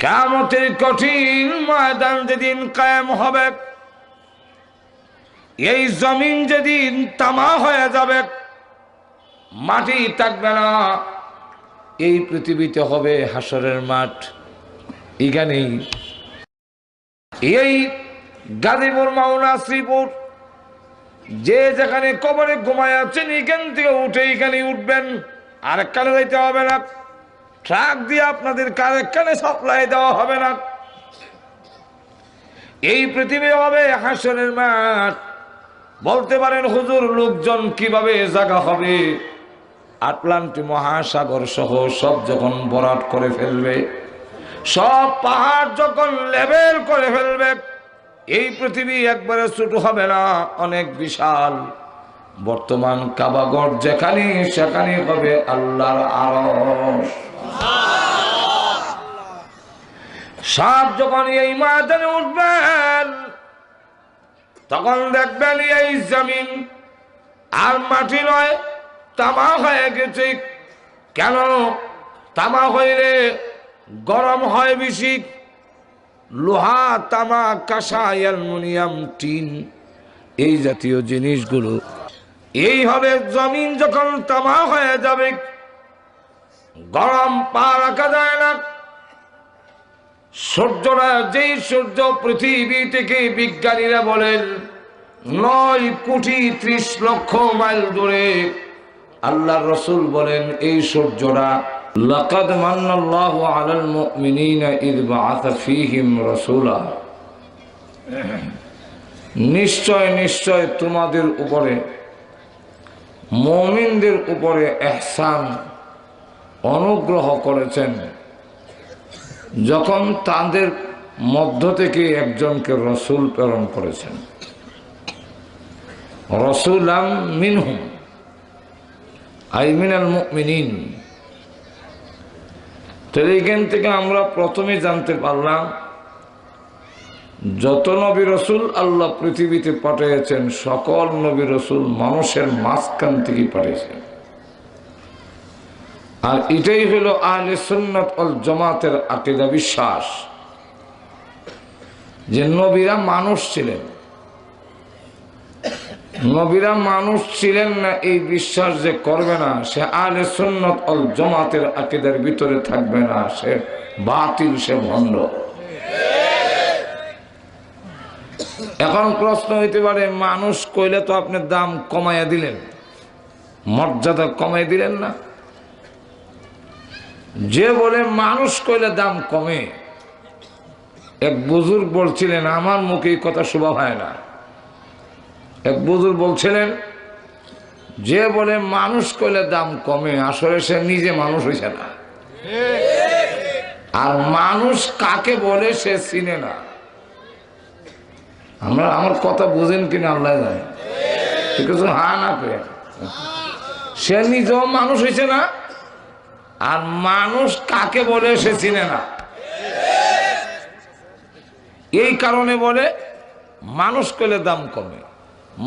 কিয়ামতের কঠিন ময়দান যেদিন কায়েম হবে, এই জমিন যেদিন তামা হয়ে যাবে, মাটি থাকবে না, এই পৃথিবীতে হবে হাসরের মাঠ। এখানেই এই গাজীপুর মাওনা শ্রীপুর যে যেখানে কবরে ঘুমায় আছেন, এখান থেকে উঠে এখানে উঠবেন, আরেকখানে যাইতে হবে না। ট্রাক দিয়ে আপনাদের আরেকখানে সাপ্লাই দেওয়া হবে না। এই পৃথিবী হবে হাসরের মাঠ। বলতে পারেন হুজুর, লোকজন কিভাবে জায়গা হবে? আটলান্টিক মহাসাগর সহ সব যখন ভরাট করে ফেলবে, সব পাহাড় যখন লেভেল করে ফেলবে, এই পৃথিবী একবারে ছোট হবে না, অনেক বিশাল। বর্তমান কাবাগর যেখানে, সেখানে হবে আল্লাহর আরশ। সব যখন এই ময়দানে উঠবেন, তখন দেখবেন এই জমিন আর মাটি নয়, তামা হয়ে গেছে। কেন? তামা হইলে গরম হয় বেশি। লোহা, তামা, কাঁসা, অ্যালুমিনিয়াম, টিন, এই জাতীয় জিনিসগুলো এই হবে। জমিন যখন তামা হয়ে যাবে, গরম পা রাখা যায় না। সূর্যরা, যেই সূর্য পৃথিবী থেকে বিজ্ঞানীরা বলেন 9,30,00,000 মাইল দূরে, আল্লাহর রাসূল বলেন এই সূর্যটা লাকাদ মান্নাল্লাহু আলাল মুমিনিনা ইয বাআসা ফীহিম রাসূলা, নিশ্চয় নিশ্চয় তোমাদের উপরে, মুমিনদের উপরে ইহসান, অনুগ্রহ করেছেন যখন তাদের মধ্য থেকে একজনকে রাসূল প্রেরণ করেছেন। রাসূলাম মিনহুম আই মিনাল মুমিনিন। তো এইখান থেকে আমরা প্রথমে জানতে পারলাম, যত নবী রাসূল আল্লাহ পৃথিবীতে পাঠিয়েছেন, সকল নবী রাসূল মানুষের মাঝখান থেকে পাঠিয়েছেন। আর এটাই হলো আহলে সুন্নাত ওয়াল জামাতের আকীদা, বিশ্বাস যে নবীরা মানুষ ছিলেন। নবীরা মানুষ ছিলেন না এই বিশ্বাস যে করবে না, সে আহলে সুন্নাত ওয়াল জামাতের আকীদার ভিতরে থাকবে না, সে বাতিল, সে ভণ্ড। এখন প্রশ্ন হইতে পারে, মানুষ কইলে তো আপনি দাম কমাইয়া দিলেন, মর্যাদা কমাই দিলেন না? যে বলে মানুষ কইলে দাম কমে, এক বুজুর্গ বলছিলেন, আমার মুখে এই কথা শোভা হয় না। এক বুজুর্গ বলছিলেন, যে বলে মানুষ কইলে দাম কমে, আসলে সে নিজে মানুষ হইছে না। আর মানুষ কাকে বলে সে চিনে না। আমার কথা বুঝেন কিনা আল্লাহ জানে। ঠিক আছে, হ্যাঁ না পেয়ে সে নিজেও মানুষ হইছে না, আর মানুষ কাকে বলে সে চিনে না। এই কারণে বলে মানুষ কইলে দাম কমে।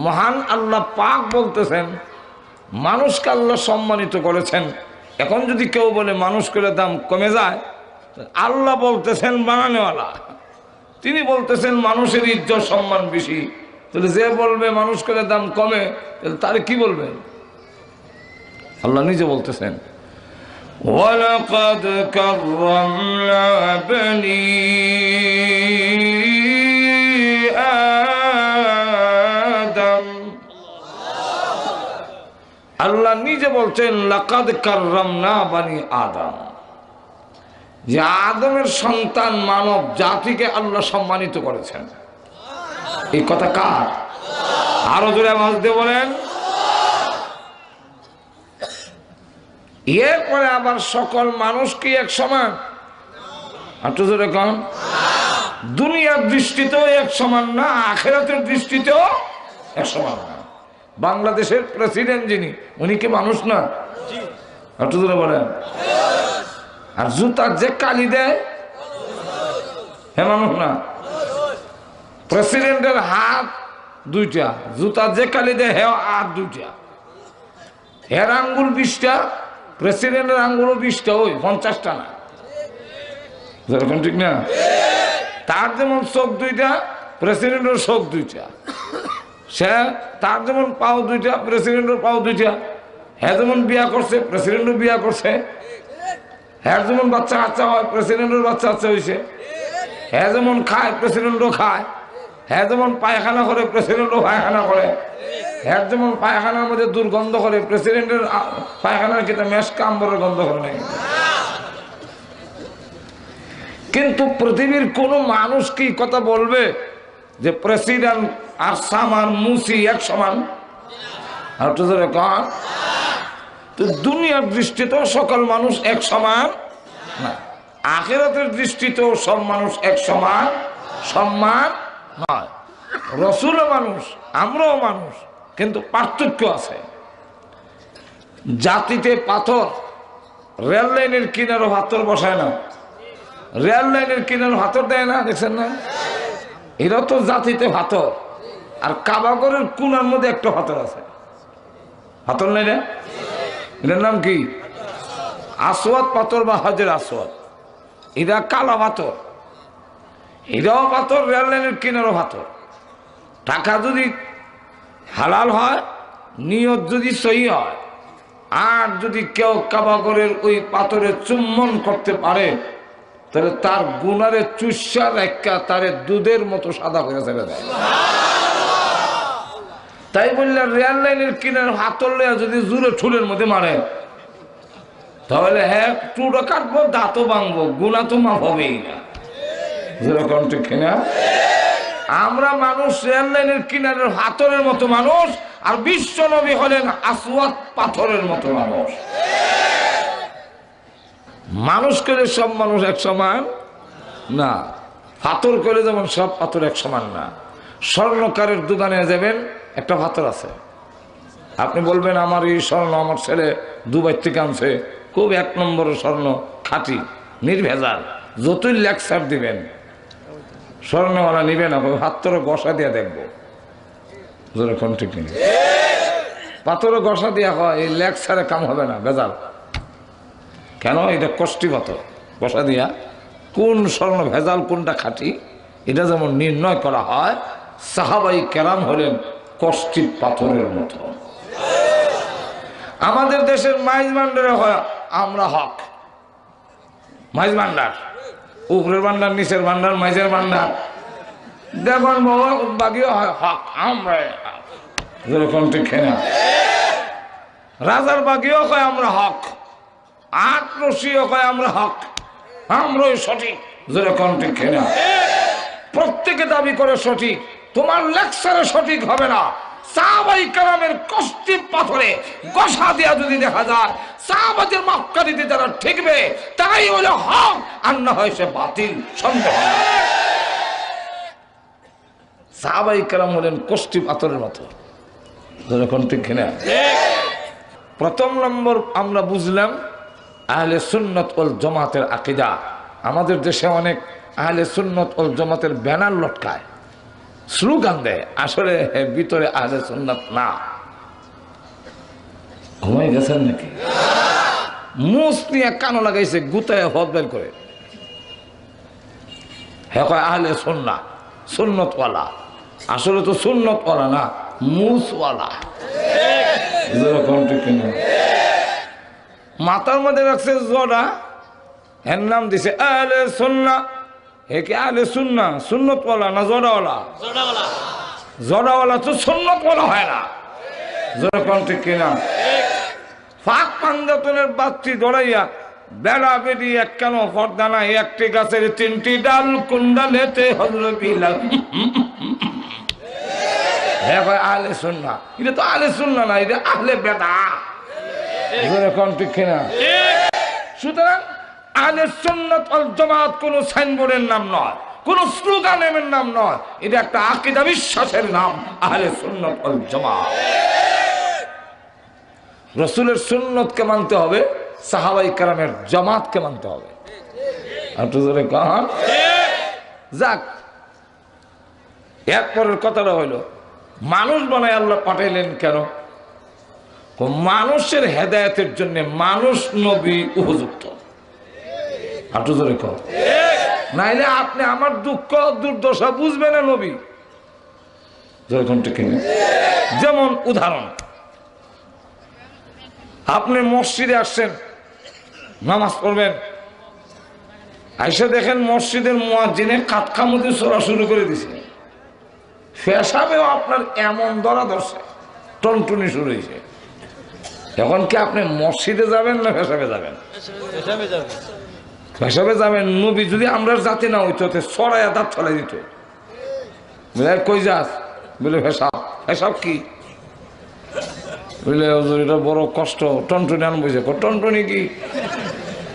মহান আল্লাহ পাক বলতেছেন, মানুষকে আল্লাহ সম্মানিত করেছেন। এখন যদি কেউ বলে মানুষ কইলে দাম কমে যায়, আল্লাহ বলতেছেন বানানেওয়ালা, তিনি বলতেছেন মানুষের ইজ্জত সম্মান বেশি। তাহলে যে বলবে মানুষ কইলে দাম কমে, তাহলে তারে কি বলবেন? আল্লাহ নিজে বলতেছেন, ওয়ালাকাদ কাররামনা বনি আদম। আল্লাহ নিজে বলছেন, লাকাদ কাররামনা বনি আদম, যে আদমের সন্তান মানব জাতিকে আল্লাহ সম্মানিত করেছেন। এই কথা কার? আরো জোরে আওয়াজ দিয়ে বলেন। এরপরে আবার সকল মানুষ কি এক সমান? একটু জোরে কন। দুনিয়ার দৃষ্টিতেও এক সমান না, আখিরাতের দৃষ্টিতেও এক সমান না। বাংলাদেশের প্রেসিডেন্ট যিনি, উনি কি মানুষ না? একটু জোরে বলেন। আর জুতার যে কালি দেয়, হে মানুষ না? প্রেসিডেন্টের হাত দুইটা, জুতার যে কালি দেয় হে হাত দুইটা, হের আঙ্গুল 20টা, প্রেসিডেন্টের আঙ্গুলও 20টা, ওই 50টা না। যেরকম ঠিক না? তার যেমন চোখ দুইটা, প্রেসিডেন্টের চোখ দুইটা। সে তার যেমন পাও দুইটা, প্রেসিডেন্টের পাও দুইটা। হ্যাঁ যেমন বিয়া করছে, প্রেসিডেন্টও বিয়া করছে। হ্যাঁ যেমন বাচ্চা কাচ্চা হয়, প্রেসিডেন্টের বাচ্চা কাচ্চা হয়েছে। হ্যাঁ যেমন খায়, প্রেসিডেন্টও খায়। হ্যাঁ যেমন পায়খানা করে, প্রেসিডেন্টও পায়খানা করে। হ্যাঁ যেমন পায়খানার মধ্যে দুর্গন্ধ করে, প্রেসিডেন্টের পায়খানার কিন্তু মেশকা আম্বরের গন্ধ করে নাই। কিন্তু পৃথিবীর কোন মানুষ কি কথা বলবে যে প্রেসিডেন্ট আর সামান মুসি এক সমান? আর তো দুনিয়ার দৃষ্টিতেও সকল মানুষ এক সমান না, আখিরাতের দৃষ্টিতেও সব মানুষ এক সমান সম্মান নয়। রসুলও মানুষ, আমরাও মানুষ, কিন্তু পার্থক্য আছে। জাতিতে পাথর, রেল লাইনের কিনারও পাথর বসায় না, রেল লাইনের কিনারও পাথর দেয় না, দেখছেন না? এরা তো জাতিতে পাথর। আর কাবাগরের কোনার মধ্যে একটা পাথর আছে, পাথর নেই রে, এটার নাম কি? আসওয়াদ পাথর বা হাজের আসওয়াদ। এরা কালা পাথর, এরাও পাথর, রেল লাইনের কিনারও পাথর। টাকা যদি হালাল হয়, নিয়ত যদি সহি হয়, আর যদি কেউ কাবাগরের ওই পাথরে চুম্বন করতে পারে, তাহলে তার গুনারে চুষা রেখা তারে দুধের মতো সাদা করে ছেড়ে দেয়। তাই বললে রেল লাইনের কিনার হাতর লেয়া যদি জুড়ে ঠুলের মধ্যে মারে, তাহলে হ্যাঁ টুটো কাটবো, দাঁতও ভাঙবো, গুণা তো মাফ হবেই না। যেরকম ঠিক না? আমরা মানুষ রেল লাইনের কিনারের হাতরের মতো মানুষ, আর বিশ্ব নবী হলেন আসওয়াদ পাথরের মতো মানুষ। মানুষ করে সব মানুষ এক সমান না, পাথর করে যেমন সব পাথর এক সমান না। স্বর্ণকারের দোকানে যাবেন, একটা পাথর আছে, আপনি বলবেন আমার এই স্বর্ণ আমার ছেলে দুবাই থেকে আনছে, খুব এক নম্বরের স্বর্ণ, খাঁটি নির্ভেজাল, যতই লেকচার দিবেন স্বর্ণওয়ালা নিবে না, পাথরে ঘষা দিয়ে দেখবো। যেরকম ঠিক নেই, পাথরে ঘষা দিয়া হয়, এই লেকচারে কাম হবে না, ভেজাল। কেন? এটা কষ্টি পাথর, ঘষা দিয়া কোন স্বর্ণ ভেজাল কোনটা খাঁটি এটা যেমন নির্ণয় করা হয়, সাহাবাই কেরাম হলেন কষ্টি পাথরের মতো। আমাদের দেশের মাইজ ভান্ডারে হয় আমরা হক, মাইজ ভান্ডার, উপরের ভান্ডার, নিচের ভান্ডার, মাইজের ভান্ডার, দেখুন বাবা বাকিও হয় হক, আমরা যেরকম ঠিক না। রাজার বাকিও কয় আমরা হক, আট রশিও কয় আমরা হক, আমরাই সঠিক, যেরকম ঠিক না। প্রত্যেকে দাবি করে সঠিক, তোমার লেকচারে সঠিক হবে না। সাহাবাই কেরামের কষ্টি পাথরে ঘষা দিয়া যদি দেখা যায়, সাহাবাদের মাপকাঠিতে যারা ঠিকবে তারাই হলো হক, আর না হয় সে বাতিল, সন্দেহ। সাহাবাই কেরাম হলেন কষ্টি পাথরের মতো, যেরকম ঠিক না। প্রথম নম্বর আমরা বুঝলাম আহলে সুন্নাত ওয়াল জামাতের আকীদা। আমাদের দেশে অনেক আহলে সুন্নাত ওয়াল জামাতের ব্যানার লটকায়, স্লোগান দেয়, আসলে ভিতরে আহলে সুন্নাত না। ঘুমাই গেছেন নাকি? মুস নিয়ে কানো লাগাইছে, গুতায় হদ বের করে, হ্যাঁ কয় আহলে সুন্নাহ, সুন্নতওয়ালা। আসলে তো সুন্নতওয়ালা না, মুসওয়ালা। মাথার মধ্যে রাখছে জড়া, এর নাম দিছে আহলে সুন্নাহ। হে কি আহলে সুন্নাহ? সুন্নতওয়ালা না জড়াওয়ালা? জড়াওয়ালা তো সুন্নতওয়ালা হয় না, যেরকম ঠিক কিনা। ফাঁক পাঞ্জাতনের বাচ্চি দৌড়াইয়া বেড়া বেরিয়ে এক কেন পর্দা নাই, একটি গাছের তিনটি ডাল, কুন্ডালেতে হল বিলাল। হ্যাঁ ভাই আহলে সুন্নাহ, এটা তো আহলে সুন্নাহ না, এটা আহলে বেদা, যেরকম ঠিক কিনা। সুতরাং আহলে সুন্নাত ওয়াল জামাত কোন সাইনবোর্ডের নাম নয়, কোন স্লোগানের নাম নয়, এটা একটা আকীদা বিশ্বাসের নাম, আহলে সুন্নাত ওয়াল জামাত। রাসূলের সুন্নতকে মানতে হবে, সাহাবায়ে কেরামের জামাতকে মানতে হবে। আর তো জোরে কান যাক। এরপরের কথাটা হইল, মানুষ বানায় আল্লাহ পাঠাইলেন কেন? মানুষের হেদায়েতের জন্য মানুষ নবী উপযুক্ত। আর তো জোরে কর। নাইলে আপনি আমার দুঃখ দুর্দশা বুঝবেন না নবী। যেরকম ঠিক না? যেমন উদাহরণ, আপনি মসজিদে আসছেন নামাজ পড়বেন, আইসা দেখেন মসজিদের মুয়াজ্জিনে কাটকামুদি চড়া শুরু করে দিছে, পেশাবেও আপনার এমন ধরা ধরছে, টনটনি শুরু হয়েছে। এখন কি আপনি মসজিদে যাবেন না পেশাবে যাবেন? পেশাবে যাবেন। নবী যদি আমরা জাতি না হইতো ছড়াইয়া দাঁত ছড়াই দিত, কই যাস বলে পেশাব। পেশাব কি বুঝলে এটা বড় কষ্ট, টনটনি আন বুঝে। টনটনি কি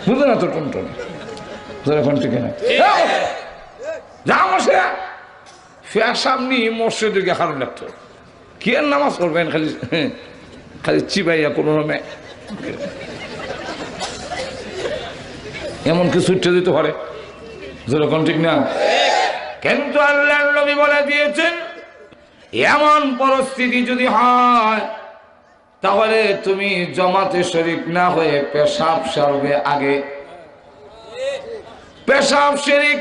বুঝে না তো? টনটনি এখন ঠিক না যা বসে পেশাব নিয়ে মসজিদে গিয়ে হারুন লাগতো। কি আর নামাজ পড়বেন খালি খালি চিবাইয়া কোনো নামে এমন কিছু উঠে দিতে পারে, যেরকম ঠিক না? কিন্তু আল্লাহর নবী বলে দিয়েছেন এমন পরিস্থিতি যদি হয় তাহলে তুমি জামাতে শরীক না হয়ে পেশাব সারবে আগে। পেশাব শরীক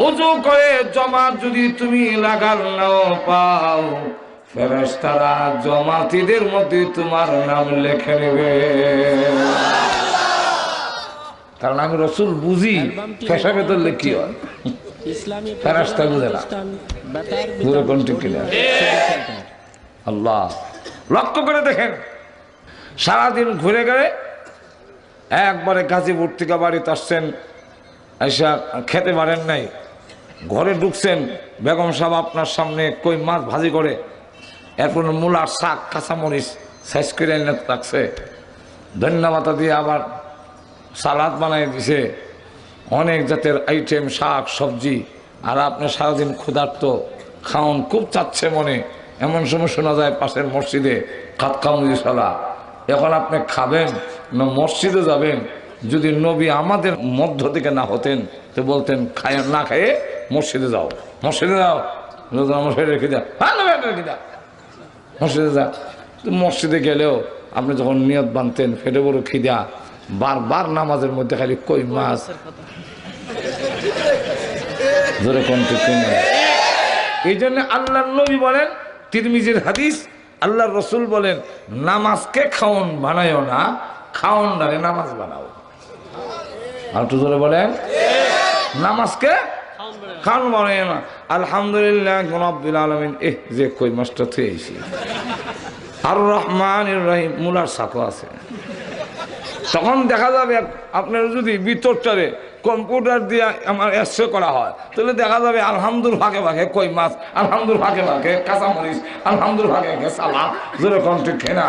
ওযু করে জামাত যদি তুমি লাগাল নাও পাও, ফেরেশতারা জামাতীদের মধ্যে তোমার নাম লিখে নেবে। কারণ আমি রাসূল বুঝি পেশাবে তো লিখি হয়, ফেরেশতা বুঝে না। আল্লাহ লক্ষ্য করে দেখেন, সারাদিন ঘুরে গেলে একবারে গাজীপুর থেকে বাড়িতে আসছেন, আইসা খেতে পারেন নাই, ঘরে ঢুকছেন, বেগম সাহেব আপনার সামনে কই মাছ ভাজি করে, এরপর মূলার শাক কাঁচামরিচ সাইজ করে এনে রাখছে, ধন্যবাদ দিয়ে আবার সালাদ বানাই দিছে, অনেক জাতের আইটেম শাক সবজি। আর আপনি সারাদিন ক্ষুধার্ত, খাওন খুব চাচ্ছে মনে, এমন সময় শোনা যায় পাশের মসজিদে কাতকামুজি সালা। এখন আপনি খাবেন না মসজিদে যাবেন? যদি নবী আমাদের মধ্য থেকে না হতেন তো বলতেন খায় না খেয়ে মসজিদে যাও, মসজিদে যাও, মসজিদে রেখে দাও, রেখে দাও, মসজিদে যা। মসজিদে গেলেও আপনি যখন নিয়ত বাঁধতেন ফেটে বড় খিদা, বারবার নামাজের মধ্যে খালি কই মাছ। এই জন্য আল্লাহর নবী বলেন, তিরমিজির হাদিস, আল্লাহর রাসূল বলেন নামাজকে খাওন বানায়ও না, খাওন ডারে নামাজ বানাও। আর তো জোরে বলেন নামাজকে খাওন বানায়ও না। আলহামদুলিল্লাহ রাব্বিল আলামিন, যে কই মাছটা থুয়েছি। আর রহমানির রহিম মুলার সাকো আছে। তখন দেখা যাবে আপনার যদি ভিতরটারে কম্পিউটার দিয়ে আমার এসে করা হয় তাহলে দেখা যাবে আলহামদুল ভাগে ভাগে কই মাছ, আলহামদুল ভাগে ভাগে কাঁচামরিচ, আলহামদুল ভাগে ভাগে সালাদ, যেরকম ঠিক না?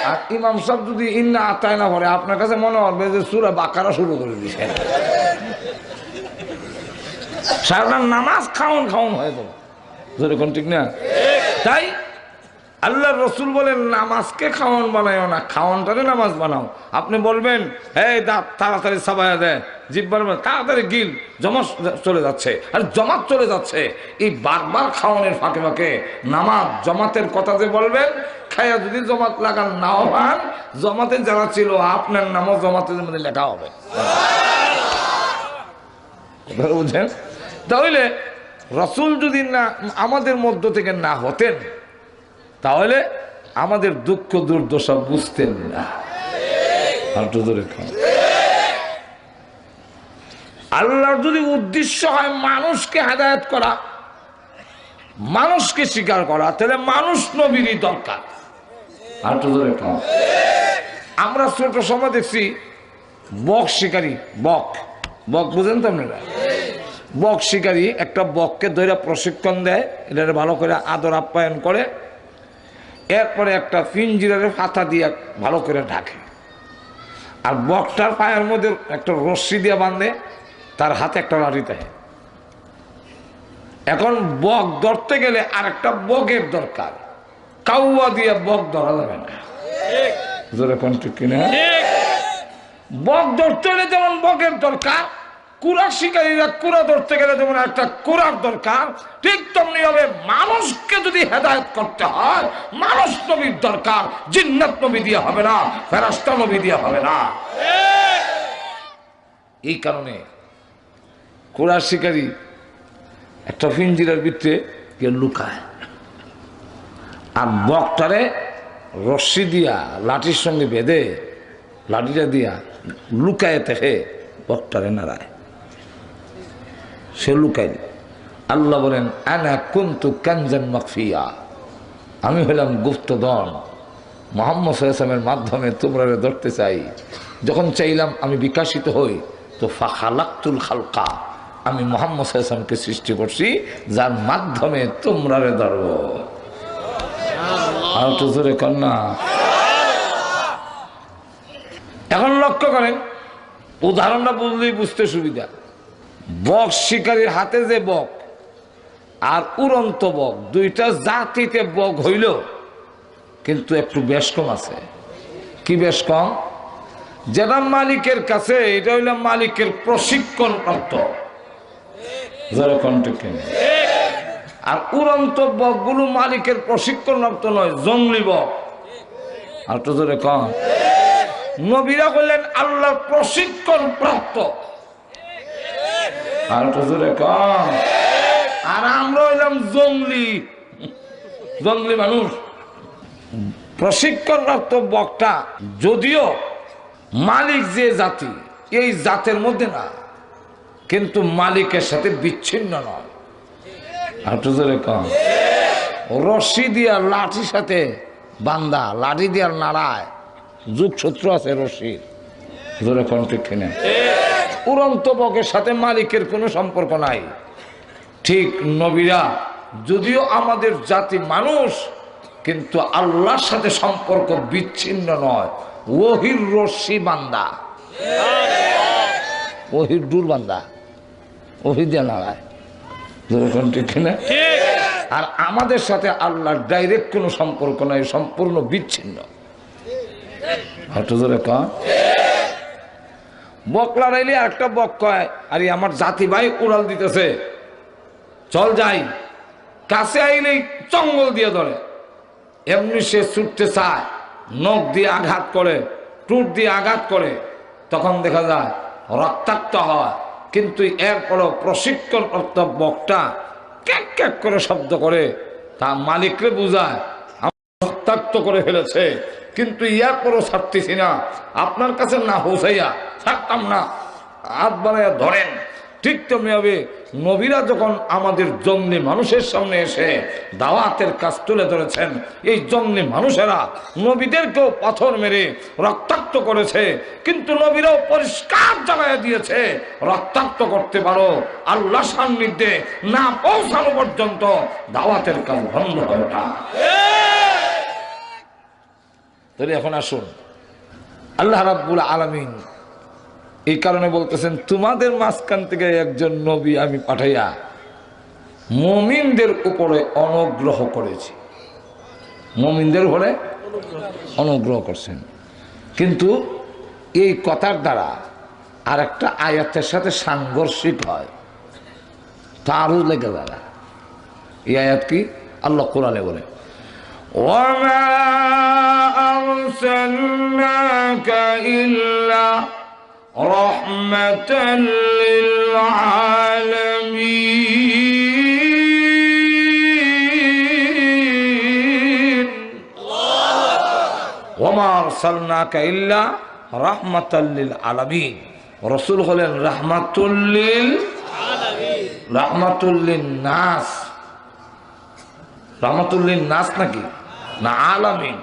আর ইমাম সাহেব যদি ইন্না আতায় না পড়ে আপনার কাছে মনে হবে যে সূরা বাকারা শুরু করে দিছে। সারাটা নামাজ খাওন খাওন হয়ে যাবে, যেরকম ঠিক না? তাই আল্লাহর রাসূল বলেন নামাজকে খাওয়ান বানায়ও না, খাওয়ানটারে নামাজ বানাও। আপনি বলবেন এই দাঁত তাড়াতাড়ি সাবাইয়া দেয়, জিহ্বার তাড়াতাড়ি গিল, জমাত চলে যাচ্ছে, আর জমাত চলে যাচ্ছে। এই বারবার খাওয়ানোর ফাঁকে ফাঁকে নামাজ জমাতের কথা যে বলবেন, খাইয়া যদি জমাত লাগান নাও পান, জমাতে যারা ছিল আপনার নামও জমাতের মধ্যে লেখা হবে। বুঝছেন? তাহলে রাসূল যদি না আমাদের মধ্য থেকে না হতেন তাহলে আমাদের দুঃখ দুর্দশা বুঝতেন না। আল্লাহর যদি উদ্দেশ্য হয় মানুষকে হেদায়েত করা, মানুষকে স্বীকার করা, তাহলে মানুষ নবীরই দরকার। আমরা ছোট সময় দেখছি বক শিকারী, বক বক বুঝেন তো আপনারা? বক শিকারী একটা বককে ধরে প্রশিক্ষণ দেয়, এটা ভালো করে আদর আপ্যায়ন করে, এরপরে একটা পিঞ্জিরারে পাতা দিয়ে ভালো করে ঢাকে, আর বকটার পায়ের মধ্যে একটা রশ্মি দিয়ে বাঁধে, তার হাতে একটা লাঠি থাকে। এখন বক ধরতে গেলে আর একটা বকের দরকার, কাউয়া দিয়ে বক ধরা যাবে না। বক ধরতে গেলে যেমন বকের দরকার, কুড়া শিকারীরা কুড়া ধরতে গেলে যেমন একটা কুড়ার দরকার, ঠিক তেমনি হবে মানুষকে যদি হেদায়েত করতে হয় মানুষ নবীর দরকার। জিন্নাত নবী দিয়ে হবে না, ফেরেশতা নবী দিয়ে হবে না। এই কারণে ঘোড়া শিকারী একটা পিঞ্জিরার ভিতরে কে লুকায়, আর বকটারে রশ্মি দিয়া লাঠির সঙ্গে বেঁধে লাঠিটা দিয়া লুকায় থেকে বকটারে নাড়ায়, সে লুকাইল। আল্লাহ বলেন আনা কুনতু কানজান মাখফিয়া, আমি হলাম গুপ্তধন, মুহাম্মদ সাল্লাল্লাহু আলাইহি ওয়াসাল্লামের মাধ্যমে তোমরা ধরতে চাই। যখন চাইলাম আমি বিকাশিত হই তো ফাখালাকতুল খালকা, আমি মুহাম্মদ সাল্লাল্লাহু আলাইহি ওয়াসাল্লামকে সৃষ্টি করছি যার মাধ্যমে তোমরা ধরব। আর তো জোরে কন্যা। এখন লক্ষ্য করেন, উদাহরণটা বুঝলেই বুঝতে সুবিধা। বক শিকারীর হাতে যে বক আর উড়ন্ত বক, দুইটা জাতিতে বক হইল, কিন্তু একটু বেশ কম আছে। কি বেশ কম? যেটা মালিকের কাছে, এটা হইল মালিকের প্রশিক্ষণ প্রাপ্ত, আর উড়ন্ত বক গুলো মালিকের প্রশিক্ষণ প্রাপ্ত নয়, জঙ্গলি বক। আর তো ধরে কম, নবীরা বললেন আল্লাহর প্রশিক্ষণ প্রাপ্ত, আর তো ধরে কম। আর আমরা হইলাম জঙ্গলি মানুষ। প্রশিক্ষণ প্রাপ্ত বকটা যদিও মালিক যে জাতি, এই জাতের মধ্যে না, কিন্তু মালিকের সাথে বিচ্ছিন্ন নয়। আর তো ধরে কম, রশি দিয়া লাঠির সাথে বান্দা, লাঠি দিয়া নাড়ায়, যুগসূত্র আছে রশির, ধরে কোন ঠিক কিনা? উড়ন্ত বকের সাথে মালিকের কোনো সম্পর্ক নাই। ঠিক নবীরা যদিও আমাদের জাতি মানুষ, কিন্তু আল্লাহর সাথে সম্পর্ক বিচ্ছিন্ন নয়। ওহির রশি বান্দা, ওহির দূর বান্দা, ওহি দিয়ে নাড়ায়, ঠিক কিনা? আর আমাদের সাথে আল্লাহর ডাইরেক্ট কোনো সম্পর্ক নাই, সম্পূর্ণ বিচ্ছিন্ন। বক লড়াইলে একটা বক কয়, আরে আমার জাতি ভাই উড়াল দিতেছে, চল যাই। কাছে আইলেই চঙ্গল দিয়ে ধরে, এমনি সে ছুটতে চায়, নখ দিয়ে আঘাত করে, টুট দিয়ে আঘাত করে, তখন দেখা যায় রক্তাক্ত হয়। কিন্তু এরপরও প্রশিক্ষণপ্রাপ্ত বকটা ক্যাক ক্যাক করে শব্দ করে তা মালিকরে বুঝায় রক্তাক্ত করে ফেলেছে, কিন্তু এরপরও ছাড়তেছি না, আপনার কাছে না হোসাইয়া ছাড়তাম না, হাত বানাইয়া ধরেন। ঠিক তেমনি হবে নবীরা যখন আমাদের জঙ্গলি মানুষের সামনে এসে দাওয়াতের কাজ তুলে ধরেছেন, এই জঙ্গলি মানুষেরা নবীদেরকেও পাথর মেরে রক্তাক্ত করেছে, কিন্তু নবীরাও পরিষ্কার জানাইয়া দিয়েছে, রক্তাক্ত করতে পারো, আল্লাহ সান্নিধ্যে না পৌঁছানো পর্যন্ত দাওয়াতের কাজ বন্ধ হবে না। তাহলে এখন আসুন, আল্লাহ রাব্বুল আলামিন এই কারণে বলতেছেন, তোমাদের মাঝখান থেকে একজন নবী আমি পাঠাইয়া মুমিনদের উপরে অনুগ্রহ করেছি। মুমিনদের উপরে অনুগ্রহ করছেন, কিন্তু এই কথার দ্বারা আর একটা আয়াতের সাথে সাংঘর্ষিক হয়, তারও লেগে দ্বারা। এই আয়াত কি? আল্লাহ কোরআনে বলে, ওয়ামা আরসালনাকা ইল্লা রাহমাতাল লিল আলামিন। ওয়ামা আরসালনাকা ইল্লা রাহমাতাল লিল আলামিন। রাসূল হলেন রাহমাতুল লিল আলামিন, রাহমাতুল লিন নাস। রাহমাতুল লিন নাস নাকি না আলামিন?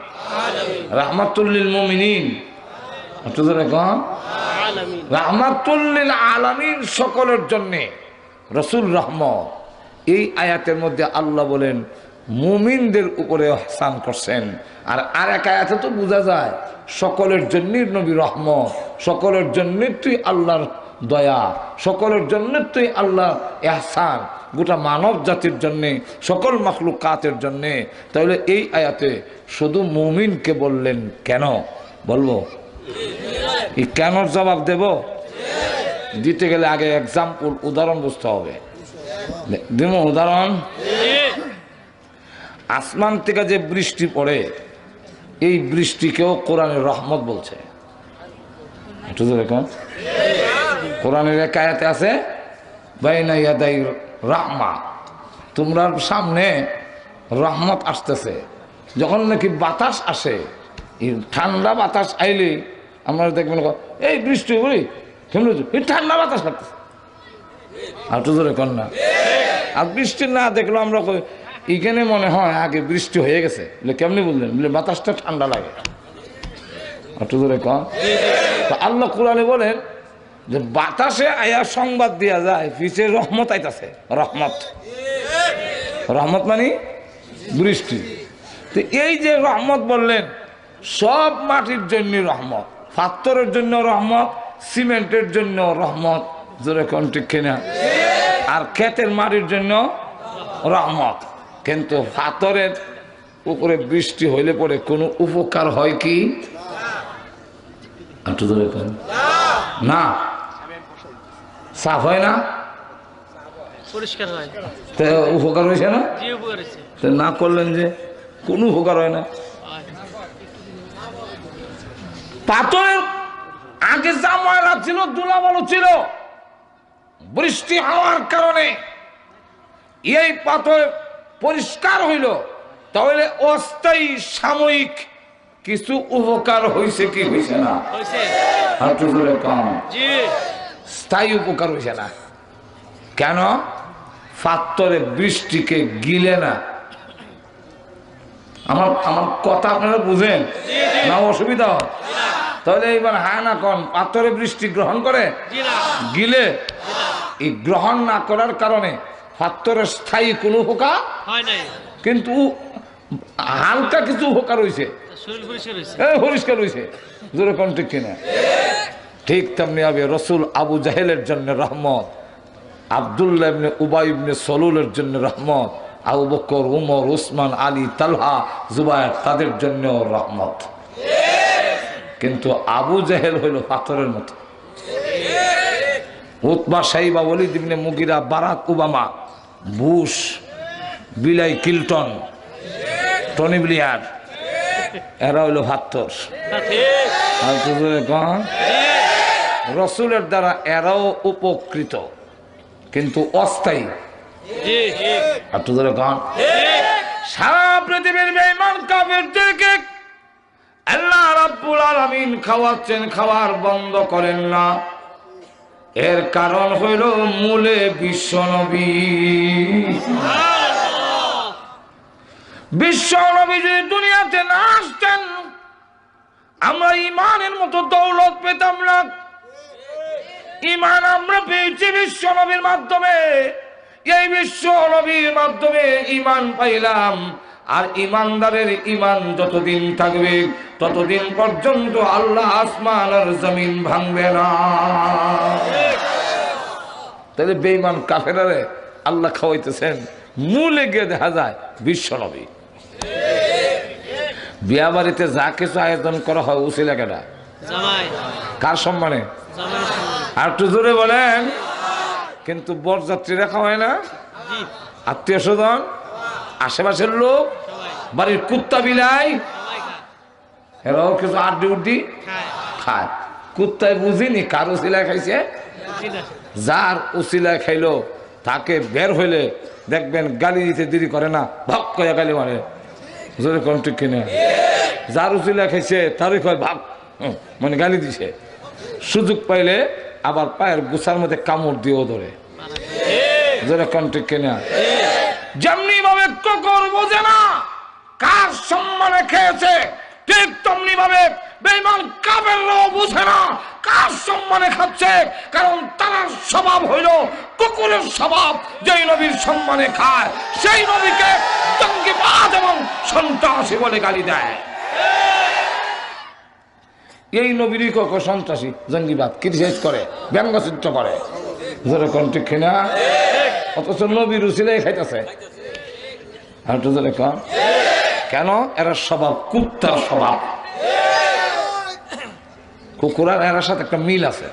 রাহমাতুল লিল মুমিনিন, রাহমাতুল লিল আলামিন, সকলের জন্য রাসূল রহমত। এই আয়াতের মধ্যে আল্লাহ বলেন মুমিনদের উপরে ইহসান করছেন, আর আরেক আয়াতে তো বোঝা যায় সকলের জন্যই নবী রহমত, সকলের জন্য তুই আল্লাহর দয়া, সকলের জন্য তুই আল্লাহ ইহসান, গোটা মানব জাতির জন্যে, সকল মাখলুকাতের জন্যে। তাহলে এই আয়াতে শুধু মুমিনকে বললেন কেন? বলবো এই কেনর জবাব দেব? দিতে গেলে আগে এক্সাম্পল, উদাহরণ বুঝতে হবে। দেব উদাহরণ। আসমান থেকে যে বৃষ্টি পড়ে, এই বৃষ্টিকেও কোরআনের রহমত বলছে। একটু দেখুন, কোরআনের এক আয়াতে আছে বাইনা ইয়াদাই রাহমা, তোমরা সামনে রহমত আসতেছে। যখন নাকি বাতাস আসে, এই ঠান্ডা বাতাস আইলে আমরা দেখবেন এই বৃষ্টি বলি কেমন এই ঠান্ডা বাতাস লাগতেছে, আর তো ধরে কর না। আর বৃষ্টি না দেখলো আমরা এখানে মনে হয় আগে বৃষ্টি হয়ে গেছে, বলে কেমনি বললেন, বলে বাতাসটা ঠান্ডা লাগে। আর তো ধরে কন। আল্লাহ কোরআনে বলেন যে বাতাসে আয়া সংবাদ দেওয়া যায় পিছে রহমত আইতাছে। রহমত, রহমত মানে বৃষ্টি। তো এই যে রহমত বললেন, সব মাটির জন্য রহমত, পাথরের জন্য রহমত, সিমেন্টের জন্য রহমত, জোরে কোন ঠিক কিনা, আর ক্ষেতের মাটির জন্য রহমত। কিন্তু পাথরের উপরে বৃষ্টি হইলে পরে কোনো উপকার হয় কি না? সাফ হয় না, পরিষ্কার হয়, উপকার হয়েছে না? না করলেন যে কোনো উপকার হয় না। পাথরের আগে যা ময়লা ছিল, ধুলাবালু ছিল, বৃষ্টি হওয়ার কারণে এই পাথর পরিষ্কার হইল, তাহলে অস্থায়ী সাময়িক কিছু উপকার হয়েছে কি হয়েছে না? স্থায়ী উপকার হয়েছে না। কেন? পাথরে বৃষ্টিকে গিলে না। আমার কথা আপনারা বুঝেন না? অসুবিধা হয় তাহলে এইবার হ্যাঁ না কন, পাথরে বৃষ্টি গ্রহণ করে গিলে, এই গ্রহণ না করার কারণে পাথরের স্থায়ী কোনো উপকার হয় নাই, কিন্তু হালকা কিছু উপকার হয়েছে, পরিষ্কার হয়েছে। জোরে কোন ঠিক কিনা? ঠিক তেমনি হবে রসুল আবু জাহেলের জন্য রহমত, আব্দুল্লাহ ইবনে উবাই ইবনে সলুলের জন্য রহমত, আবু বকর, উমর, উসমান, আলী, তালহা, জুবায়ের, তাদের জন্য রহমত। কিন্তু আবু জাহেল হইল পাথরের মতো। উতবা, সাইবা, ওয়ালিদ ইবনে মুগিরা, বারাক ওবামা, বুশ, বিলাই ক্লিনটন, টনি ব্লেয়ার, এরা হইল পাথর। রসুলের দ্বারা এরাও উপকৃত, কিন্তু অস্থায়ী। সারা পৃথিবীর বেঈমান কাফেরদেরকে আল্লাহ রাব্বুল আলামিন খাওয়াচ্ছেন, খাওয়ার বন্ধ করেন না। এর কারণ হইল মূলে বিশ্বনবী। বিশ্বনবী যদি দুনিয়াতে না আসতেন, আমরা ইমানের মতো দৌলত পেতাম না। ইমান আমরা পেয়েছি বিশ্বনবীর মাধ্যমে। এই বিশ্বনবীর মাধ্যমে ইমান পাইলাম। আর ইমানদারের ইমান যতদিন থাকবে ততদিন পর্যন্ত আল্লাহ আসমান আর জমিন ভাঙবে না। তাহলে বেঈমান কাফেরারে আল্লাহ খাওয়াইতেছেন, মূলে গিয়ে দেখা যায় বিশ্বনবী। বিয়া বাড়িতে যা কিছু আয়োজন করা হয় উসিলা কেনা, কার সম্মানে? আর একটু জোরে বলেন। কিন্তু বরযাত্রীরা খাওয়ায় না, আত্মীয় স্বজন, আশেপাশের লোক, বাড়ির কুত্তা বিলাই, এরাও কিছু আড্ডি উড্ডি খায়। কুত্তায় বুঝিনি কার উসিলায় খাইছে, যার উসিলায় খাইলো তাকে বের হইলে দেখবেন গালি দিতে দেরি করে না, ভাগ করে গালি মারে। জোরে কোন ঠিক কিনা? যার উসিলায় খাইছে তারই কয় ভাগ, মানে গালি দিছে। সুযোগ পাইলে আবার পায়ের গুছার মধ্যে কামড় দিয়েও ধরে। জোরে কোন ঠিক কিনা? যেমনি ভাবে কুকুর বোঝে না কার সম্মানে খেয়েছে, ঠিক তেমনি ভাবে বেঈমান কাফেররাও বুঝে না কার সম্মানে খাচ্ছে। কারণ তার স্বভাব হইল কুকুরের স্বভাব। যেই নবীর সম্মানে খায় সেই নবীকে জঙ্গিবাদ এবং সন্ত্রাসী বলে গালি দেয়। এই নবীরই কক সন্ত্রাসী, জঙ্গিবাদ, ক্রিটিসাইজ করে, ব্যঙ্গচিত্র করে। যেরকম ঠিক কিনা? অথচ নবীর উসিলাই খাইতেছে। আর তো যেরকম কেন? এরা স্বভাব কুত্তার স্বভাব। কুকুর আর এর সাথে একটা মিল আছে,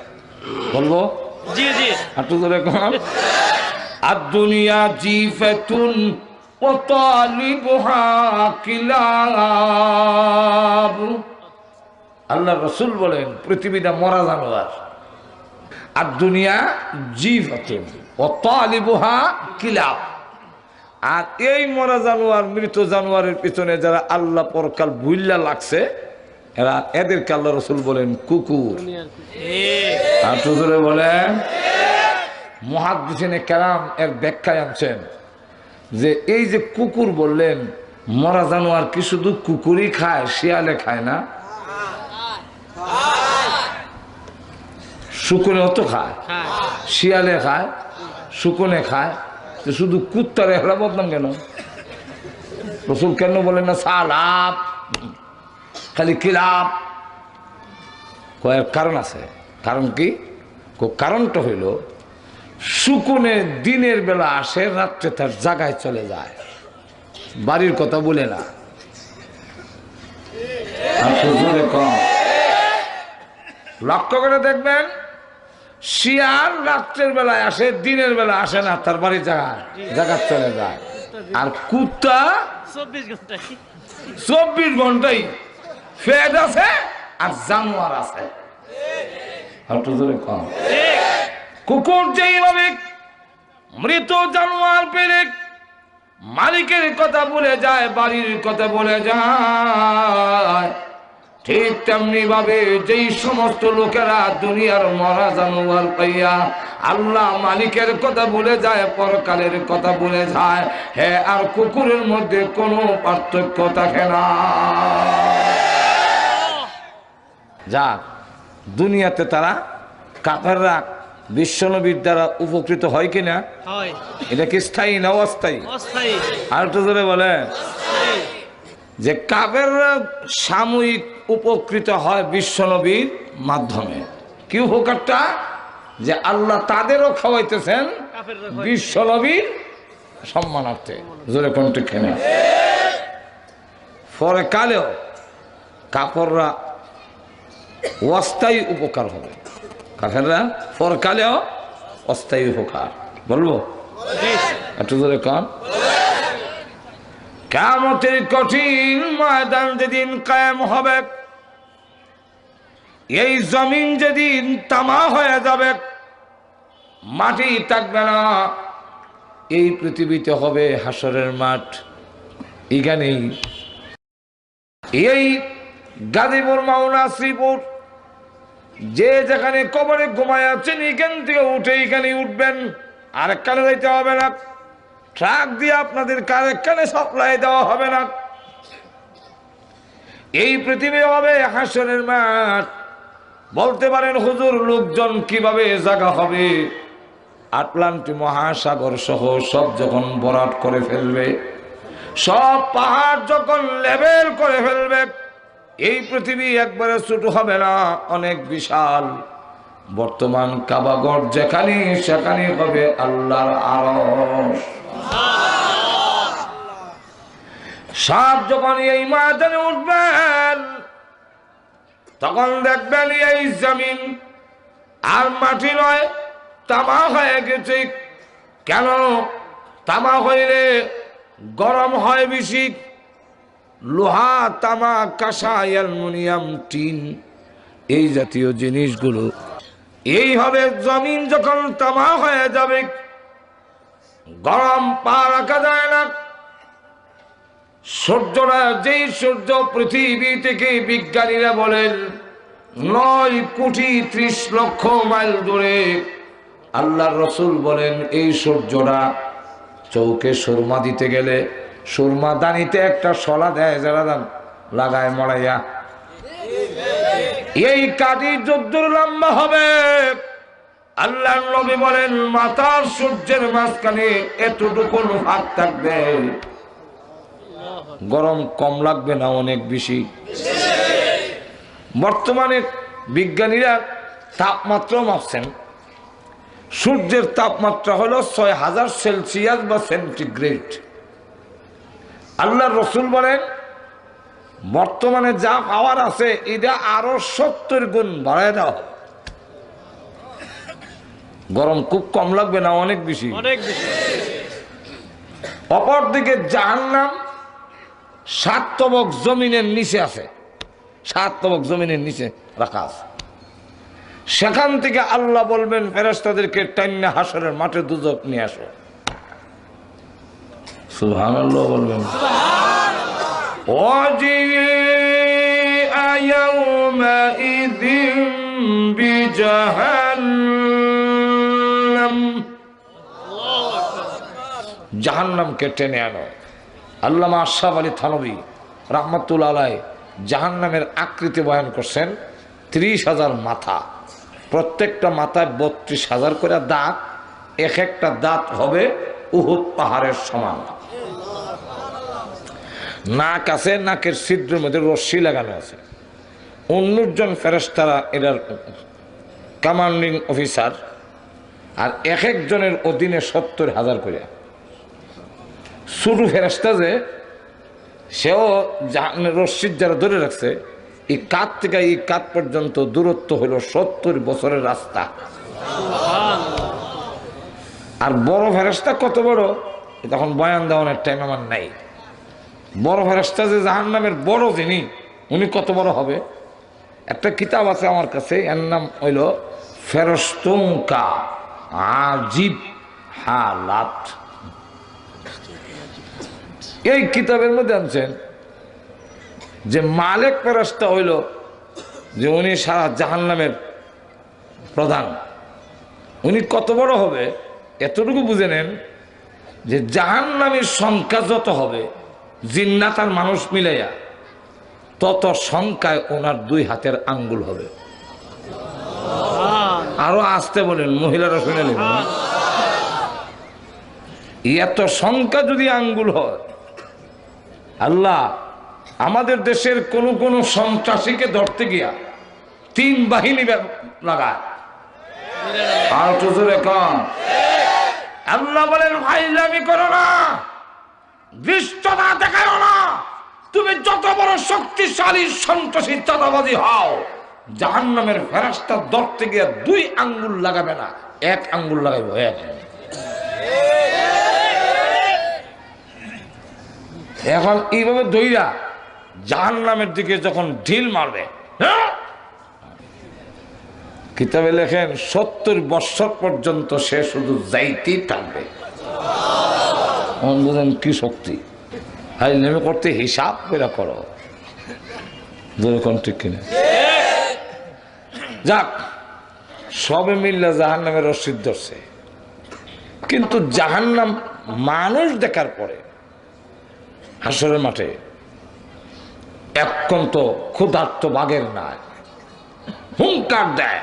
বলবো? জি জি। আর তো যেরকম আর দুনিয়া জিফাতুন ওয়া তালিবুহা কিলাব। আল্লাহ রাসূল বলেন পৃথিবীটা মরা জানোয়ার। আর দুনিয়া জিফাতুন, ওয়াতালিবুহা কিলাব। আর এই মরা জানোয়ার, মৃত জানোয়ারের পিছনে যারা আল্লাহ পরকাল বুইল্লা লাগছে, এরা এদেরকে আল্লাহ রসুল বলেন কুকুর। আর হুজুরে বলেন, মুহাদ্দিসিনে কেরাম এর ব্যাখ্যায় আনছেন যে এই যে কুকুর বললেন, মরা জানোয়ার কি শুধু কুকুরই খায়, শিয়ালে খায় না? শুকুনেও তো খায়, শিয়ালে খায়, শুকুনে খায়, তো শুধু কুত্তারে হেরা বদনাম কেন? রসুল কেন বলেন না সালাপ, খালি কিলাপ? কয়েক কারণ আছে। কারণ কি? কারণটা হইল শুকুনে দিনের বেলা আসে, রাত্রে তার জায়গায় চলে যায়, বাড়ির কথা বলে না। কম লক্ষ্য করে দেখবেন, শিয়াল রাত্রের বেলায় আসে, দিনের বেলা আসে না, তার বাড়ির জায়গা চলে যায়। আর কুত্তা 24 ঘন্টাই ফেড আছে আর জানোয়ার আছে। কম কুকুর যেইভাবে মৃত জানোয়ার পেলে মালিকের কথা বলে যায়, বাড়ির কথা বলে যায়, ঠিক তেমনি ভাবে যেই সমস্ত লোকেরা দুনিয়ার মরা জানোয়ার পাইয়া আল্লাহ মালিকের কথা বলে যায়, পরকালের কথা বলে যায়, হ্যাঁ, আর কুকুরের মধ্যে কোনো পার্থক্য থাকে না। যাক, দুনিয়াতে তারা কাফেররা বিশ্বনবীর দ্বারা উপকৃত হয় কিনা? এটা কি স্থায়ী না অস্থায়ী? আর তো জোরে বলে যে কাফেররা সাময়িক উপকৃত হয় বিশ্বনবীর মাধ্যমে। কি উপকারটা? যে আল্লাহ তাদেরও খাওয়াইতেছেন বিশ্বনবীর সম্মানার্থে। জোরে কোন ঠিক না? পরে কালেও কাফেররা অস্থায়ী উপকার হবে, কাফেররা পরকালেও অস্থায়ী উপকার। বলবো একটু জোরে কন। কিয়ামতের কঠিন ময়দান যেদিন কায়েম হবে, এই জমিন যেদিন তামা হয়ে যাবে, মাটি থাকবে না, এই পৃথিবীতে হবে হাসরের মাঠ। এখানেই এই গাজীপুর, মাওনা, শ্রীপুর, যে যেখানে কবরে ঘুমায় আছেন, এখান থেকে উঠে এখানে উঠবেন, আরেক কানে যাইতে হবে না, ট্রাক দিয়ে আপনাদের আরেক কানে সাপ্লাই দেওয়া হবে না। এই পৃথিবী হবে হাসরের মাঠ। বলতে পারেন হুজুর, লোকজন কিভাবে জায়গা হবে? আটলান্টিক মহাসাগর সহ সব যখন ভরাট করে ফেলবে, সব পাহাড় যখন লেভেল করে ফেলবে, এই পৃথিবী একবারে ছোট হবে না, অনেক বিশাল। বর্তমান কাবাগর যেখানে, সেখানে হবে আল্লাহর আরশ। সব যখন এই ময়দানে উঠবেন, তখন দেখবেন এই জমিন আর মাটি নয়, তামা হয়ে গেছে। কেন? তামা হইলে গরম হয় বেশি। লোহা, তামা, কাঁসা, অ্যালুমিনিয়াম, টিন, এই জাতীয় জিনিসগুলো এইভাবে জমিন যখন তামা হয়ে যাবে, গরম পা রাখা যায় না। সূর্যটা, যেই সূর্য পৃথিবী থেকে বিজ্ঞানীরা বলেন 9,30,00,000 মাইল দূরে, আল্লাহর রসুল বলেন এই সূর্যটা চৌকে সুরমা দিতে গেলে সুরমা দানিতে একটা শলা দেয়, যারা দান লাগায় মরাইয়া, এই কাঠি যদ্দূর লম্বা হবে, আল্লাহর নবী বলেন মাথার সূর্যের মাঝখানে এতটুকু ফাঁক থাকবে, গরম কম লাগবে না, অনেক বেশি। বর্তমানে বিজ্ঞানীরা তাপমাত্রা মাপছেন, সূর্যের তাপমাত্রা হলো 6000 সেলসিয়াস বা সেন্টিগ্রেড। আল্লাহর রসুল বলেন বর্তমানে যা পাওয়ার আছে, এটা আরো 70 গুণ বাড়ায় দাও, গরম খুব কম লাগবে না, অনেক বেশি। অপরদিকে জাহান্নাম 7 তবক জমিনের নিচে আছে, 7 তবক জমিনের নিচে রাখা আছে। সেখান থেকে আল্লাহ বলবেন ফেরেশতাদেরকে টাইন্না হাসরের মাঠে দুজক নিয়ে আসো। সুবহানাল্লাহ বলবেন। ওয়াজিআ ইয়াওমাইযিন বিজাহান্নাম, জাহান্নামকে টেনে আনো। আল্লামা আশরাফ আলী থানভী রাহমাতুল্লাহ আলাইহি জাহান্নামের আকৃতি বয়ান করছেন। 30,000 মাথা, প্রত্যেকটা মাথায় 32,000 করে দাঁত, এক একটা দাঁত হবে উহুদ পাহাড়ের সমান। নাক আছে, নাকের ছিদ্রের মধ্যে রশ্মি লাগানো আছে। 19 জন ফেরেশতারা এটার কমান্ডিং অফিসার, আর এক একজনের অধীনে 70,000 করে। ছোট ফেরেশতা যে সেও রশ্মির যারা ধরে রাখছে, এই কাত থেকে এই কাত পর্যন্ত দূরত্ব হলো 70 বছরের রাস্তা। আর বড় ফেরেশতা কত বড়, তখন বয়ান দেওয়ার টাইম আমার নাই। বড় ফেরেশতা যে জাহান্নামের বড় যিনি, উনি কত বড় হবে। একটা কিতাব আছে আমার কাছে, এর নাম হইল ফেরেশতুকা আজিব হালাত। এই কিতাবের মধ্যে আনছেন যে মালিক ফেরেশতা হইল যে উনি সারা জাহান্নামের প্রধান। উনি কত বড় হবে এতটুকু বুঝে নেন যে জাহান্নামের সংখ্যা যত হবে জিন্নাত আর মানুষ মিলাইয়া, তত সংখ্যায় ওনার 2 হাতের আঙ্গুল হবে। আরো আসতে বলেন, মহিলারা শুনে নেবেন। এত সংখ্যা যদি আঙ্গুল হয়, আল্লাহ আমাদের দেশের কোন কোন সন্ত্রাসীকে ধরতে গিয়া 3 বাহিনী লাগায়। আর তো জোরে কম। আল্লাহ বলেন ফাইজলামি করো না, দৃষ্টতা দেখাও না। তুমি যত বড় শক্তিশালী সন্ত্রাসী চাঁদাবাজি হও, জাহান্নামের ফেরেশতা ধরতে গিয়ে 2 আঙ্গুল লাগাবে না, 1 আঙ্গুল লাগাইব। এখন এইভাবে দইরা জাহান্নামের দিকে যখন ঢিল মারবে, কিতাবে লেখেন 70 বছর পর্যন্ত সে শুধু যাইতেই থাকবে। বুঝেন কি শক্তি। হাই নেমে করতে হিসাব করে করো, ঠিক কিনা। যাক, সবে মিললে জাহান্নামের রশিদ ধরছে, কিন্তু জাহান্নাম মানুষ দেখার পরে হাসরের মাঠে এখন তো ক্ষুধার্ত বাঘের নাই, হুঙ্কার দেয়,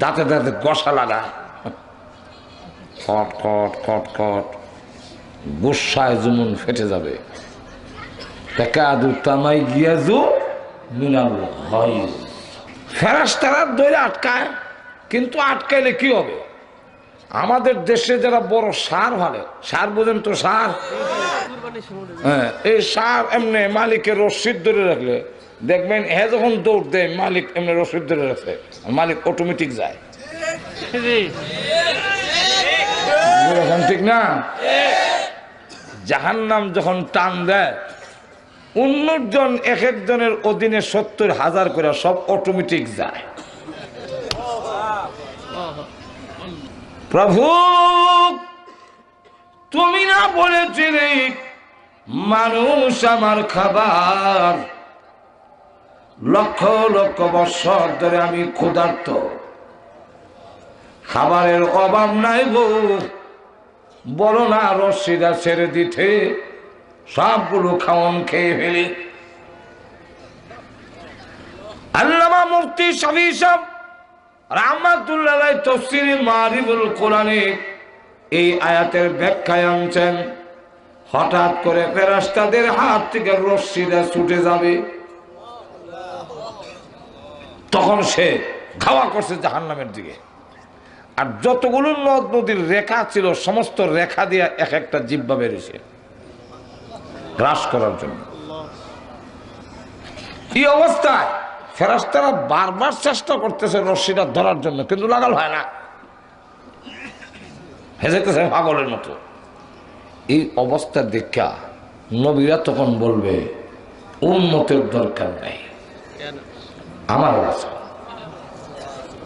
দাঁতে দাঁতে গসা লাগায়, খট খট খট খট, গুসায় জুমুন ফেটে যাবে। ফেরেশতারা ধরে আটকায়, কিন্তু আটকাইলে কি হবে? আমাদের দেশে যারা বড় সার হলে, সার বোঝেন তো, সার, হ্যাঁ, এই সার এমনি মালিকের রশিদ ধরে রাখলে দেখবেন হ্যাঁ যখন দৌড় দেয় মালিক এমনি রশিদ ধরে রাখে, মালিক অটোমেটিক যায়। ঠিক না? জাহান্নাম যখন টান দেয়, 19 জন এক একজনের অধীনে 70,000 করে, সব অটোমেটিক যায়। প্রভু তুমি না বলেছিলে মানুষ আমার খাবার, লক্ষ লক্ষ বছর ধরে আমি ক্ষুধার্ত, খাবারের অভাব নাই গো, বলো না রশিদা ছেড়ে দিতে, সবগুলো খাওয়ান খেয়ে ফেলি। আল্লামা মুফতি শফি সাহেব রাহমাতুল্লাহ আলাইহি তাফসীরে মারিফুল কোরআনে এই আয়াতের ব্যাখ্যায় আনছেন, হঠাৎ করে ফেরেশতাদের হাত থেকে রশিদা ছুটে যাবে, তখন সে খাওয়া করছে জাহান্নামের দিকে। আর যতগুলো নদ নদীর রেখা ছিল, সমস্ত রেখা দিয়ে এক একটা জিহ্বা বেরিয়েছে গ্রাস করার জন্য। এই অবস্থায় ফেরেশতারা বারবার চেষ্টা করতেছে রশিটা ধরার জন্য, কিন্তু লাগাল হয় না, হেজেতেছে পাগলের মতো। এই অবস্থা দেখা নবীরা তখন বলবে উম্মতের দরকার নাই, আমার আছে।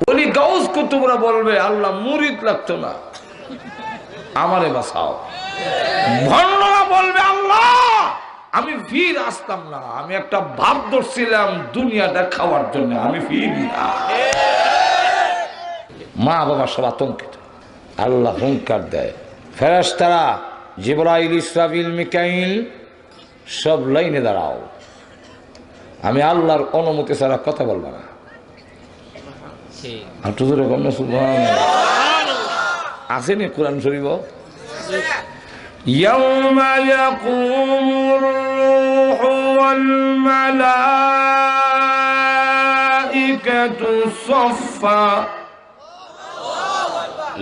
ওলি গাউস কুতুবরা বলবে আল্লাহ মুরিদ লাগতো না, আমারে বাঁচাও। ভণ্ডরা বলবে আল্লাহ আমি ফির আসতাম না, আমি একটা ভাব ধরছিলাম দুনিয়াটা খাওয়ার জন্য, আমি ফির না। মা বাবা সব আতঙ্কিত। আল্লাহ হুঙ্কার দেয়, ফেরেশতারা জিবরাইল, ইসরাফিল, মিকাইল সব লাইনে দাঁড়াও, আমি আল্লাহর অনুমতি ছাড়া কথা বলবো না। আসেনি কোরআন শরীফ, ইয়াউমা ইয়াকুমুর রূহু ওয়াল মালাইকাতু সাফফা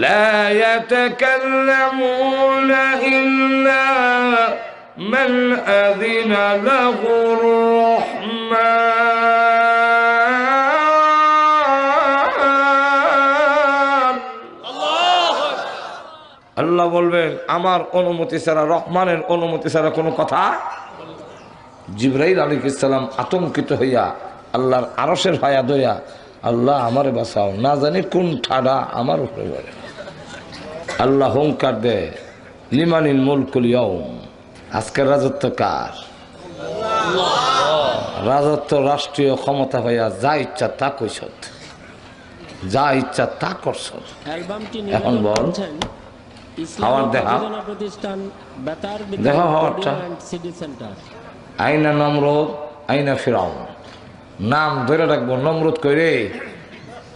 লা ইয়াতাকাল্লামুনা ইল্লা মান আযিনা লাহুর রাহমান। আল্লাহ বলবেন আমার অনুমতি ছাড়া, রহমানের অনুমতি ছাড়া কোনো কথা। জিবরাইল আলাইহিস সালাম আতঙ্কিত হইয়া আল্লাহর আরশের হায়া দইয়া, আল্লাহ আমারে বাঁচাও, না জানি কোন ঠাডা আমার উপরে পড়ে। আল্লাহ হুঙ্কার দেয়, লিমানিল মুলকুল ইয়াউম, আজকের রাজত্ব কার? রাজত্ব রাষ্ট্রীয় ক্ষমতা হইয়া যা ইচ্ছা তা কইস, যা ইচ্ছা তা করছ। এখন বল হাওয়ার দেখা, দেখা হাওয়ারটা। আইনা নমরুদ, আইনা ফিরাউন, নাম ধরে রাখবো। নমরুদ কইরে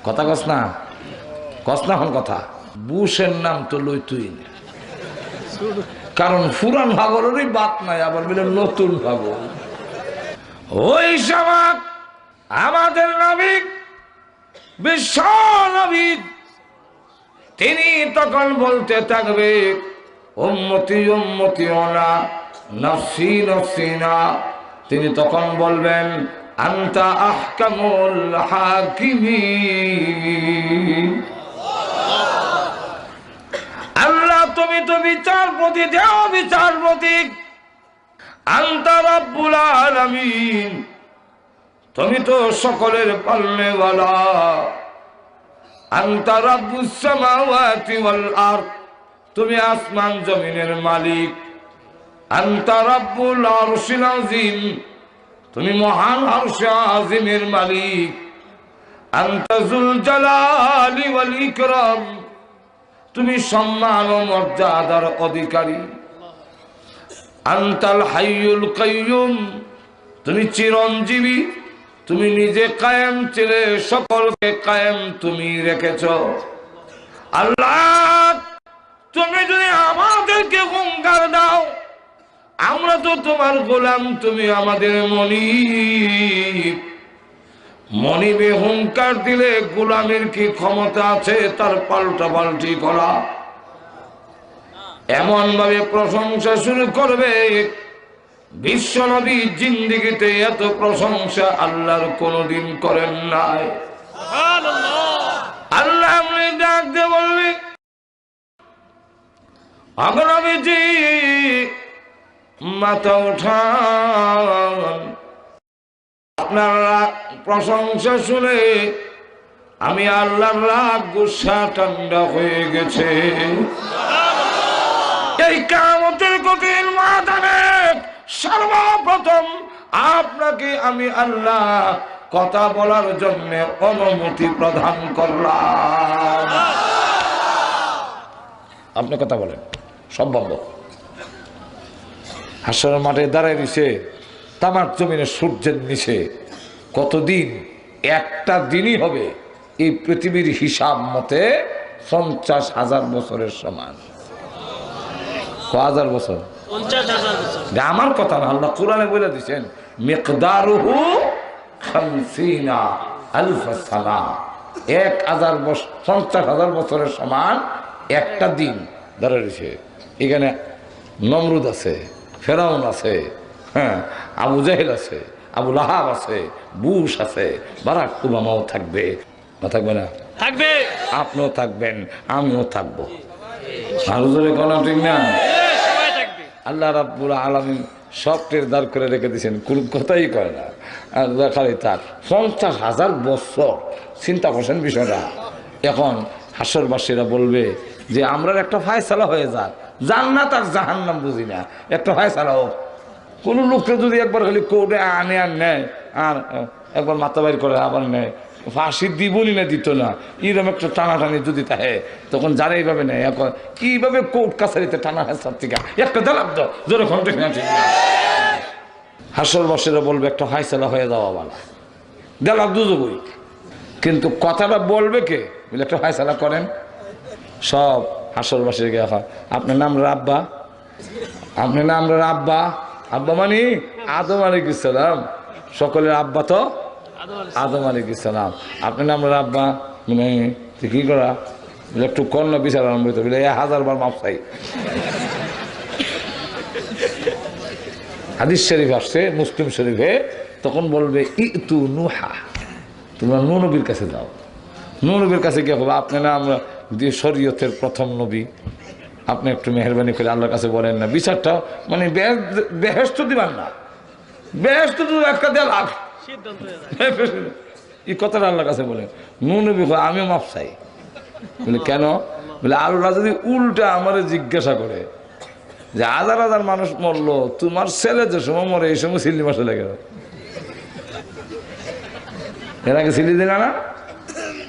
কথা কস না, কস না এখন কথা। বুশের নাম তো লই তুই, কারণ পুরান ভাগরেরই বাত নাই, আবার বলে নতুন ভাগর। ওই সময় আমাদের নবী, বিশ্ব নবী, তিনি তখন বলতে থাকবে উম্মতি উম্মতি ওনা নফসি নফসি না। তিনি তখন বলবেন আনতা আহকামুল হাকিমিন, আল্লাহ তুমি তো বিচারপতি, দেও বিচারপতি। আনতা রাব্বুল আলামিন, তুমি তো সকলের পালনেওয়ালা। আনতা রাব্বুস সামাওয়াতি ওয়াল আরদ, তুমি আসমান জমিনের মালিক। আনতা রাব্বুল আরশিল আযীম, তুমি মহান আরশে আযীমের মালিক। আনতা যুল জালালি ওয়াল ইকরাম, তুমি সম্মান ও মর্যাদার অধিকারী। আনতাল হাইয়ুল কাইয়ুম, তুমি চিরঞ্জীবী, তুমি নিজে কায়েম ছিলে, সকলকে কায়েম তুমি রেখেছ। আল্লাহ তুমি যদি আমাদেরকে হুঙ্কার দাও, আমরা তো তোমার গোলাম, তুমি আমাদের মনিব। মনিবে হুঙ্কার দিলে গোলামের কি ক্ষমতা আছে তার পাল্টা পাল্টি করা? এমন ভাবে প্রশংসা শুরু করবে, বিশ্ব নবী জিন্দেগিতে এত প্রশংসা আল্লাহর কোনদিন করেন নাই। আল্লাহ আপনি ডাক দিয়ে বলবে, নবীজি মাথা উঠান, আপনার প্রশংসা শুনে আমি আল্লাহর রাগ গুসা ঠান্ডা হয়ে গেছে। এই কিয়ামতের কঠিন ময়দানে সর্বপ্রথম আপনাকে আমি আল্লাহ কথা বলার জন্য অনুমতি প্রদান করলাম। আপনি কথা বলেন, সম্ভব। হাসরের মাঠে দাঁড়ায় দিছে তামাক জমিনে সূর্যের নিচে কতদিন? একটা দিনই হবে এই পৃথিবীর হিসাব মতে 50,000 বছরের সমান। 1000 বছর? 50,000 বছর। আমার কথা না, আল্লাহ কোরআনে বলে দিচ্ছেন মিকদারুহু 50 আলফ সানা, 50,000 বছরের সমান একটা দিন দাঁড়িয়েছে। এখানে নমরুদ আছে, ফেরাউন আছে, হ্যাঁ, আবু জাহেল আছে, আবু লাহাব আছে, বুশ আছে, বারাক ওবামাও থাকবে না? থাকবে না? থাকবে। আপনিও থাকবেন, আমিও থাকবো। আরো জোরে কোনো ঠিক না? আল্লাহ রাব্বুল আলামিন সব টেরদার করে রেখে দিয়েছেন, কোনো কথাই করে না। আর খালি তার 50,000 বছর চিন্তা করছেন বিষয়টা। এখন হাসরবাসীরা বলবে যে আমরা একটা ফায়সালা হয়ে যাক, জান্নাত আর জাহান্নাম বুঝি না, একটা ফায়সালা হোক। কোনো লোককে যদি একবার খালি কোর্টে আনে আর নেয়, আর একবার মাথা বাইর করে আবার নেয়, ফাঁসি দিবনি না দিত না, এরকম একটা টানাটানি যদি থাকে, তখন যারা এইভাবে নেয় এখন কিভাবে কোর্ট কাছারিতে টানা হাসার থেকে একটা দিলাম তো জোরে ঘন্টা ঠিক না। হাসরবাসীরা বলবে একটা ফায়সালা হয়ে যাওয়া বালা, দিলাম দুজবই। কিন্তু কথাটা বলবে কে? বলে একটা ফায়সালা করেন। সব হাসরবাসীর গিয়ে এখন আপনার নাম রাব্বা, আপনার নাম রাব্বা, আব্বা মানে আদম আলাইহিস সালাম, সকলের আব্বা তো আদম আলাইহিস সালাম। আপনার নাম রাব্বা মানে তুই কি করা? বলে একটু কর্ণ বিচার আরম্ভ হইতে, বলে 1000 বার মাপ চাই। হাদিস শরীফ আসছে মুসলিম শরীফে, তখন বলবে ইতু নুহা, তোমরা নূহ নবীর কাছে যাও। নূহ নবীর কাছে গিয়ে বলবো আপনার নাম শরীয়তের প্রথম নবী, আপনি একটু মেহরবানি করে আল্লাহর কাছে বলেন না, বিচারটা মানে বেহেশত দিবেন না, বেহেশত তো একটা দেওয়া এই কথাটা আল্লাহর কাছে বলেন। নূহ নবী আমিও মাপ চাই। বলে কেন? বলে আল্লাহ যদি উল্টা আমার জিজ্ঞাসা করে যে 1000 মানুষ মরলো, তোমার ছেলে যে সময় মরে এই সময় সিল্লি মাসে লেগে গেল, এর আগে সিলি দিলা না,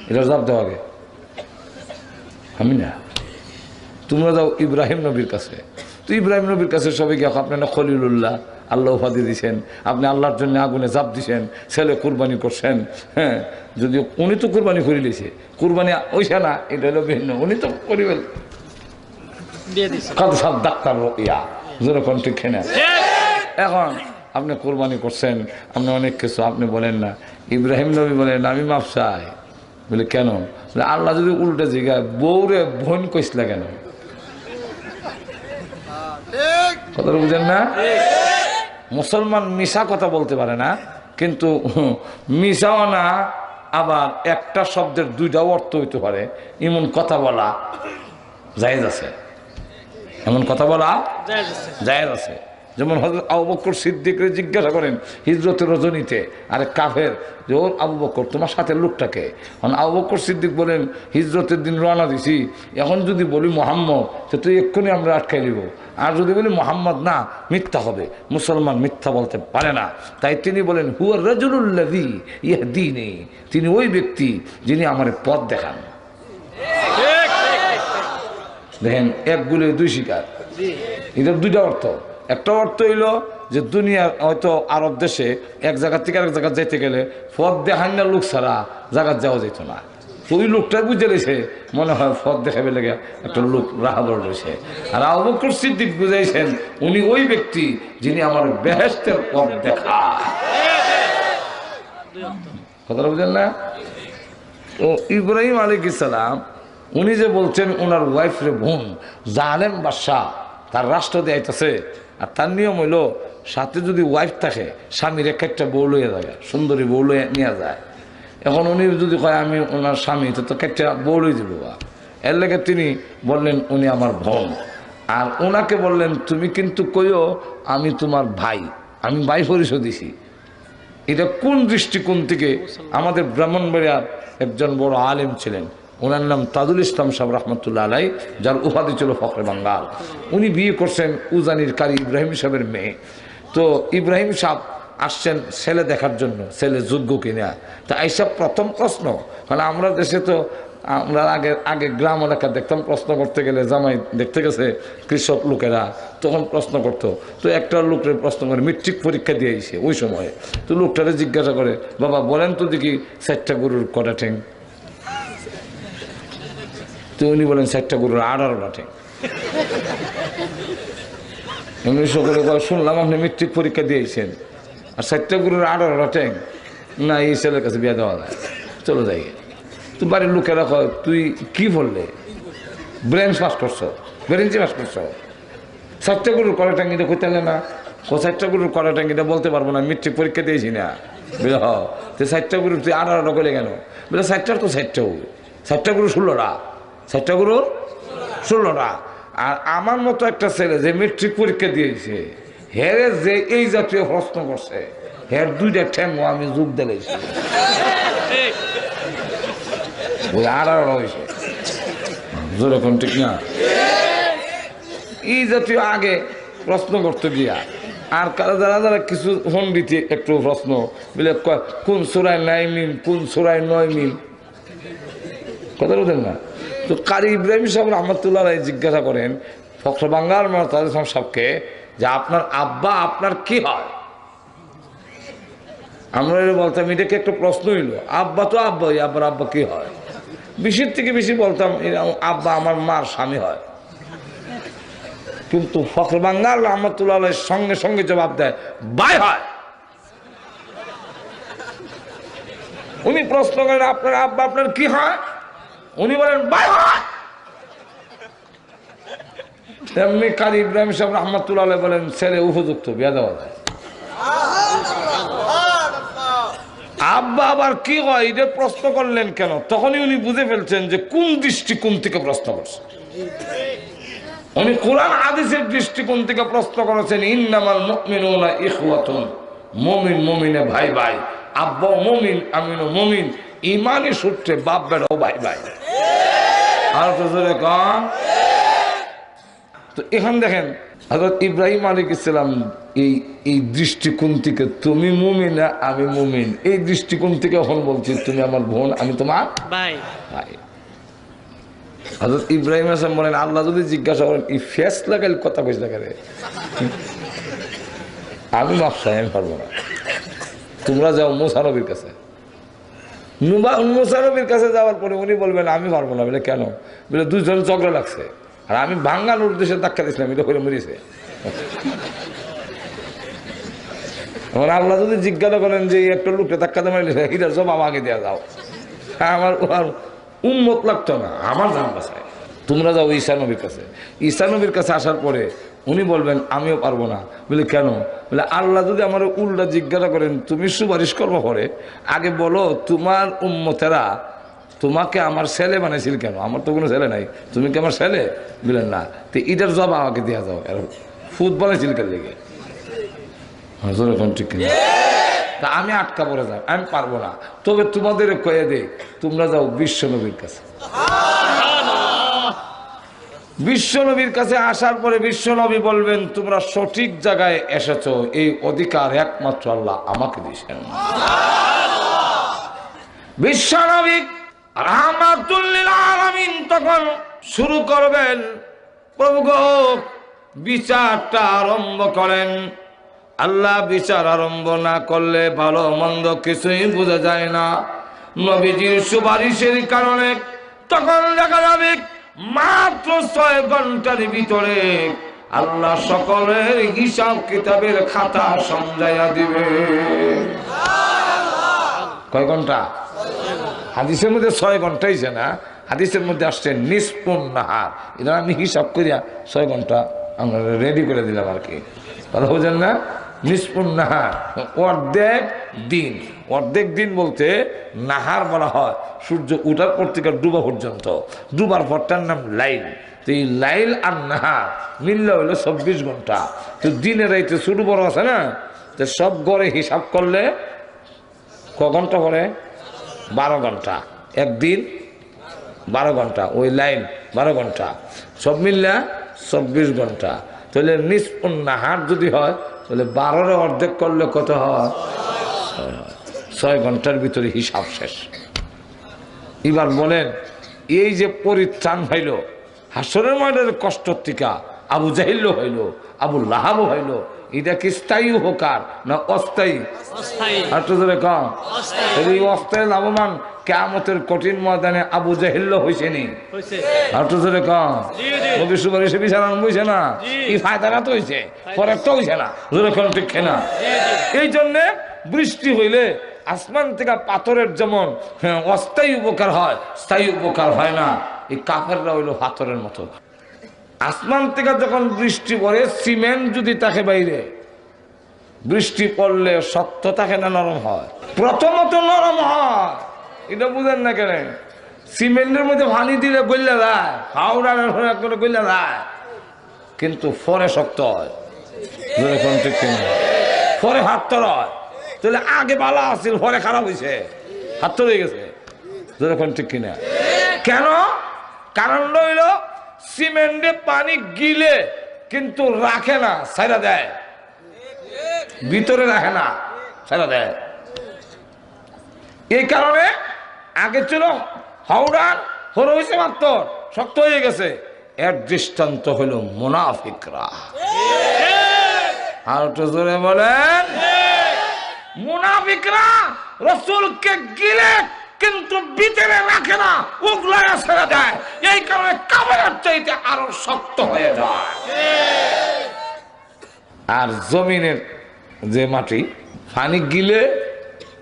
এটা জবাব দেওয়া আগে আমি না। তোমরা যাও ইব্রাহিম নবীর কাছে, তো ইব্রাহিম নবীর কাছে সবাই গিয়ে আপনার খলিলুল্লাহ, আল্লাহ উপাধি দিয়েছেন, আপনি আল্লাহর জন্য আগুনে জাপ দিছেন, ছেলে কুরবানি করছেন। হ্যাঁ, যদিও উনি তো কুরবানি করে দিয়েছে, কুরবানি ওইসা না, এটা হলো ভিন্ন, উনি তো করিবেন সব ডাক্তার ইয়া যেরকম ঠিক খেয়ে নেন। এখন আপনি কোরবানি করছেন, আপনি অনেক কিছু আপনি বলেন না। ইব্রাহিম নবী বলেন আমি মাপ চাই। বলে কেন? বলে আল্লাহ যদি উল্টে জিগায় বউরে বোন কইসলা কেন? কথা বুঝেন না? মুসলমান মিশা কথা বলতে পারে না, কিন্তু মিশাও না, আবার একটা শব্দের দুইটা অর্থ হইতে পারে এমন কথা বলা জায়েজ আছে, এমন কথা বলা জায়েজ আছে। যেমন হযরত আবু বকর সিদ্দিকরে জিজ্ঞাসা করেন হিজরতের রজনীতে, আরে কাফের যে ওর আবু বকর তোমার সাথে লোকটাকে, কারণ আবু বকর সিদ্দিক বলেন হিজরতের দিন রওনা দিছি, এখন যদি বলি মোহাম্মদ তো তুই এক্ষুনি আমরা আটকাই দিব, আর যদি বলি মোহাম্মদ না মিথ্যা হবে, মুসলমান মিথ্যা বলতে পারে না। তাই তিনি বলেন হুয়া রাজুলুল্লাযী ইয়াহদিনি, তিনি ওই ব্যক্তি যিনি আমার পথ দেখান। দেখেন এক গুলে দুই শিকার, এটার দুইটা অর্থ। একটা অর্থ হইল যে দুনিয়ার হয়তো আরব দেশে এক জায়গা থেকে আরেক জায়গা যেতে গেলে পথ দেখান না লোক ছাড়া জায়গা যাওয়া যেত না, ওই লোকটা বুঝে রয়েছে মনে হয় পথ দেখাবে লেগে একটা লোক রাহাবর রয়েছে। আর আবু বকর সিদ্দিক বুঝাইছেন উনি ওই ব্যক্তি যিনি আমার বেহেশতের পথ দেখায়। কথাটা বুঝেন না? তো ইব্রাহিম আলাইহিস সালাম উনি যে বলছেন ওনার ওয়াইফ রে বোন, জালেম বাদশাহ তার রাষ্ট্র দেয়াইতেছে, আর তার নিয়ম হইল সাথে যদি ওয়াইফ থাকে স্বামীর একটা বউ লইয়া যায়, সুন্দরী বউ লইয়া নিয়ে যায়। এখন উনি যদি কয় আমি ওনার স্বামী, তো একটা বউ লই দিব, এর লেগে তিনি বললেন উনি আমার বোন। আর ওনাকে বললেন তুমি কিন্তু কইও আমি তোমার ভাই, আমি ভাই পরিচয় দিছি। এটা কোন দৃষ্টিকোণ থেকে? আমাদের ব্রাহ্মণবাড়িয়ার একজন বড় আলেম ছিলেন, ওনার নাম তাজুল ইসলাম সাহেব রহমতুল্লাহ আলাই, যার উপাধি ছিল ফখরে বাঙ্গাল। উনি বিয়ে করছেন উজানির কারি ইব্রাহিম সাহেবের মেয়ে। তো ইব্রাহিম সাহেব আসছেন ছেলে দেখার জন্য, ছেলে যোগ্য কিনা। তা এইসব প্রথম প্রশ্ন, কারণ আমরা দেশে তো আমরা আগে গ্রাম এলাকা দেখতাম প্রশ্ন করতে গেলে জামাই দেখতে গেছে কৃষক লোকেরা, তখন প্রশ্ন করতো। তো একটা লোকের প্রশ্ন করে মেট্রিক পরীক্ষা দিয়ে আইছে ওই সময়ে, তো লোকটারে জিজ্ঞাসা করে বাবা বলেন তো দেখি 4টা গরুর কটা ঠেং? তো উনি বলেন 4টা গরুর 18টা ঠেং। এমনি সকলে শুনলাম আপনি মেট্রিক পরীক্ষা দিয়েছেন আর 4টা গরুর 18টা ঠেং, না এই ছেলের কাছে বিয়ে দেওয়া যায়, চলো যাই। তো বাড়ির লোকেরা কয় তুই কি বললে, ব্রেন পাস করছ, ব্রেঞ্চি পাস করছ, 4টা গরুর কড়া ট্যাঙ্গিটা কইতে না, 4টা গরুর কড়া ট্যাঙ্গিটা বলতে পারবো না, মেট্রিক পরীক্ষা দিয়েছি না। বুঝল তো 4টা গরুর তুই 18টা করলে কেন? বলে 4টার তো 4টাও, 4টা গরু 16টা, 4টা গরু 16টা। আর আমার মতো একটা ছেলে যে মেট্রিক পরীক্ষা দিয়েছে হেরে যে এই জাতীয় প্রশ্ন করছে হের দুইটা ঠ্যাং আমি যোগ দিলেছি ওই আর হয়েছে যেরকম ঠিক না এই জাতীয় আগে প্রশ্ন করতে গিয়া আর যারা যারা কিছু পণ্ডিত একটু প্রশ্ন বলে কোন সুরায় 9 মিল কোন সুরায় 9 মিল কথা বলতেন না তো কারি ইব্রাহিম সাহেব রহমতুল্লাহ জিজ্ঞাসা করেন ফখর বাঙ্গাল তাদের সাহেবকে যে আপনার আব্বা আপনার কি হয় আমরা বলতাম এটাকে একটা প্রশ্ন হইল আব্বা তো আব্বা আব্বার আব্বা কি হয় বেশির থেকে বেশি বলতাম আব্বা আমার মার স্বামী হয় কিন্তু ফখর বাঙ্গাল রহমতুল্লাহ সঙ্গে সঙ্গে জবাব দেয় ভাই হয় উনি প্রশ্ন করেন আপনার আব্বা আপনার কি হয় উনি বলেন ভাই হয় তেমনি কারি ইব্রাহিম সাহেব রহমতুল্লাহ বলেন ছেলে উপযুক্ত বিয়া দেওয়া যায় আব্বা আবার কি হয় এটা প্রশ্ন করলেন কেন তখনই উনি বুঝে ফেলছেন যে কোন দৃষ্টিকোণ থেকে প্রশ্ন করছেন উনি কোরআন হাদিসের দৃষ্টিকোণ থেকে প্রশ্ন করেছেন ইন্নামাল মুমিনুনা ইখওয়াতুন মুমিন মুমিনে ভাই ভাই আব্বা মুমিন আমিনও মুমিন ঈমানি সূত্রে বাপ বেটাও ভাই ভাই আর তো জোরে কম তো এখন দেখেন হযরত ইব্রাহিম আলাইহিস সালাম এই দৃষ্টিকোণ থেকে তুমি মুমিন আমি মুমিন এই দৃষ্টিকোণ থেকে এখন বলছি তুমি আমার বোন আমি তোমার ভাই ভাই হযরত ইব্রাহিম আসলাম বলেন আল্লাহ যদি জিজ্ঞাসা করেন এই ফেস লাগাইল কথা কইস না কেন আমি মাফ চাই আমি পারবো না তোমরা যাও মুসা নবীর কাছে মুসা নবীর কাছে যাওয়ার পরে উনি বলবেন আমি পারবো না বলে কেন বলে দুজন ঝগড়া লাগছে আর আমি ভাঙ্গানোর উদ্দেশ্যে ধাক্কা দিয়েছিলাম এটা করে মরিছে আল্লাহ যদি জিজ্ঞাসা করেন যে একটা লোকটা ধাক্কা দিয়ে এটার জবাব আগে দেওয়া যাও আমার উম্মত লাগতো না আমার জান বাসায় তোমরা যাও ঈসা নবীর কাছে ঈসা নবীর কাছে আসার পরে উনি বলবেন আমিও পারবো না বলে কেন বলে আল্লাহ যদি আমার উল্টা জিজ্ঞাসা করেন তুমি সুপারিশ করবো পরে আগে বলো তোমার উম্মতেরা তোমাকে আমার ছেলে বানাইছিল কেন আমার তো কোনো ছেলে নাই তুমি কি আমার ছেলে বললেন না তো এটার জবাব আমাকে দেওয়া যাও ফুট বানাইছিল কেন লেগে এখন ঠিক তা আমি আটকা পড়ে যাই আমি পারবো না তবে তোমাদের কয়ে দেই তোমরা যাও বিশ্ব নবীর কাছে বিশ্ব নবীর কাছে আসার পরে বিশ্ব নবী বলবেন তোমরা সঠিক জায়গায় এসেছো এই অধিকার একমাত্র আল্লাহ আমাকে দিয়েছেন বিশ্ব নবী রাহমাতুল লিল আলামিন তখন শুরু করবেন প্রভু গো বিচারটা আরম্ভ করেন আল্লাহ বিচার আরম্ভ না করলে ভালো মন্দ কিছুই বোঝা যায় না নবীজির সুপারিশের কারণে তখন দেখা যাবে মাত্র 6 ঘন্টার ভিতরে আল্লাহ সকলের হিসাব কিতাবের খাতা সমঝাইয়া দিবে কয় ঘন্টা হাদিসের মধ্যে 6 ঘন্টাই না হাদিসের মধ্যে আসছে নিসফুন নাহার এটা আমি হিসাব করিয়া 6 ঘন্টা আমরা রেডি করে দিলাম আর কি কথা বোঝেন না নিসফুন নাহার অর্ধেক দিন বলতে নাহার বলা হয় সূর্য উঠার পর থেকে ডুবা পর্যন্ত ডুবার পরটার নাম লাইল তো এই লাইল আর নাহার মিললে হইলো 24 ঘন্টা তো দিনে রাইতে ছোট বড় আছে না তো সব গড়ে হিসাব করলে ক ঘন্টা পরে 12 ঘন্টা একদিন 12 ঘন্টা ওই লাইন 12 ঘন্টা সব মিললে 24 ঘন্টা তাহলে নিসফুন নাহার যদি হয় তাহলে 12 অর্ধেক করলে কত হয় 6 ঘন্টার ভিতরে হিসাব শেষ এবার বলেন এই যে পরিত্রাণ হইল হাসরের ময়দানের কষ্ট থেকে আবু জাহিল হইল আবু লাহাব হইল এটা কি স্থায়ী উপকার না অস্থায়ী কম এই অস্থায়ী লাভবান কিয়ামতের কঠিন ময়দানে আবু জাহিল হয়েছে নি কম নবী সুপারিশে বিছানান বইছে না এই ফায়দাটা তো হয়েছে পরে তো হয়েছে না ঠিক না এই জন্যে বৃষ্টি হইলে আসমান থেকে পাথরের যেমন অস্থায়ী উপকার হয় স্থায়ী উপকার হয় না এই কাফেররা হইলো পাথরের মতো আসমান থেকে যখন বৃষ্টি পড়ে সিমেন্ট যদি তাকে বাইরে বৃষ্টি পড়লে শক্ত থাকে না নরম হয় প্রথমত নরম হয় এটা বুঝেন না কেন সিমেন্টের মধ্যে পানি দিলে গইলা যায় হাওড়া করে গইলা যায় কিন্তু পরে শক্ত হয়, যেরকম ঠিক কিনা? পরে হাত হয়, তাহলে আগে বালা আসছিল পরে খারাপ হয়েছে, হাত হয়ে গেছে, যেরকম ঠিক কিনা? কেন? কারণ রইল সিমেন্টে পানি গিলে কিন্তু রাখে না, ছাইরা দেয়, ভিতরে রাখে না, ছাইরা দেয়। এই কারণে আগে ছিল হাওড়ার হর হয়েছে মাত্র শক্ত হয়ে গেছে। এর দৃষ্টান্ত হলো মুনাফিকরা। আর একটু জোরে বলেন, মুনাফিকরা রাসূলকে গিলে কিন্তু ভিতরে রাখে না, উগলায় ছেড়ে দেয়। এই কারণে কাফেরের চাইতে আরো শক্ত হয়ে যায়। আর জমিনের যে মাটি পানি গিলে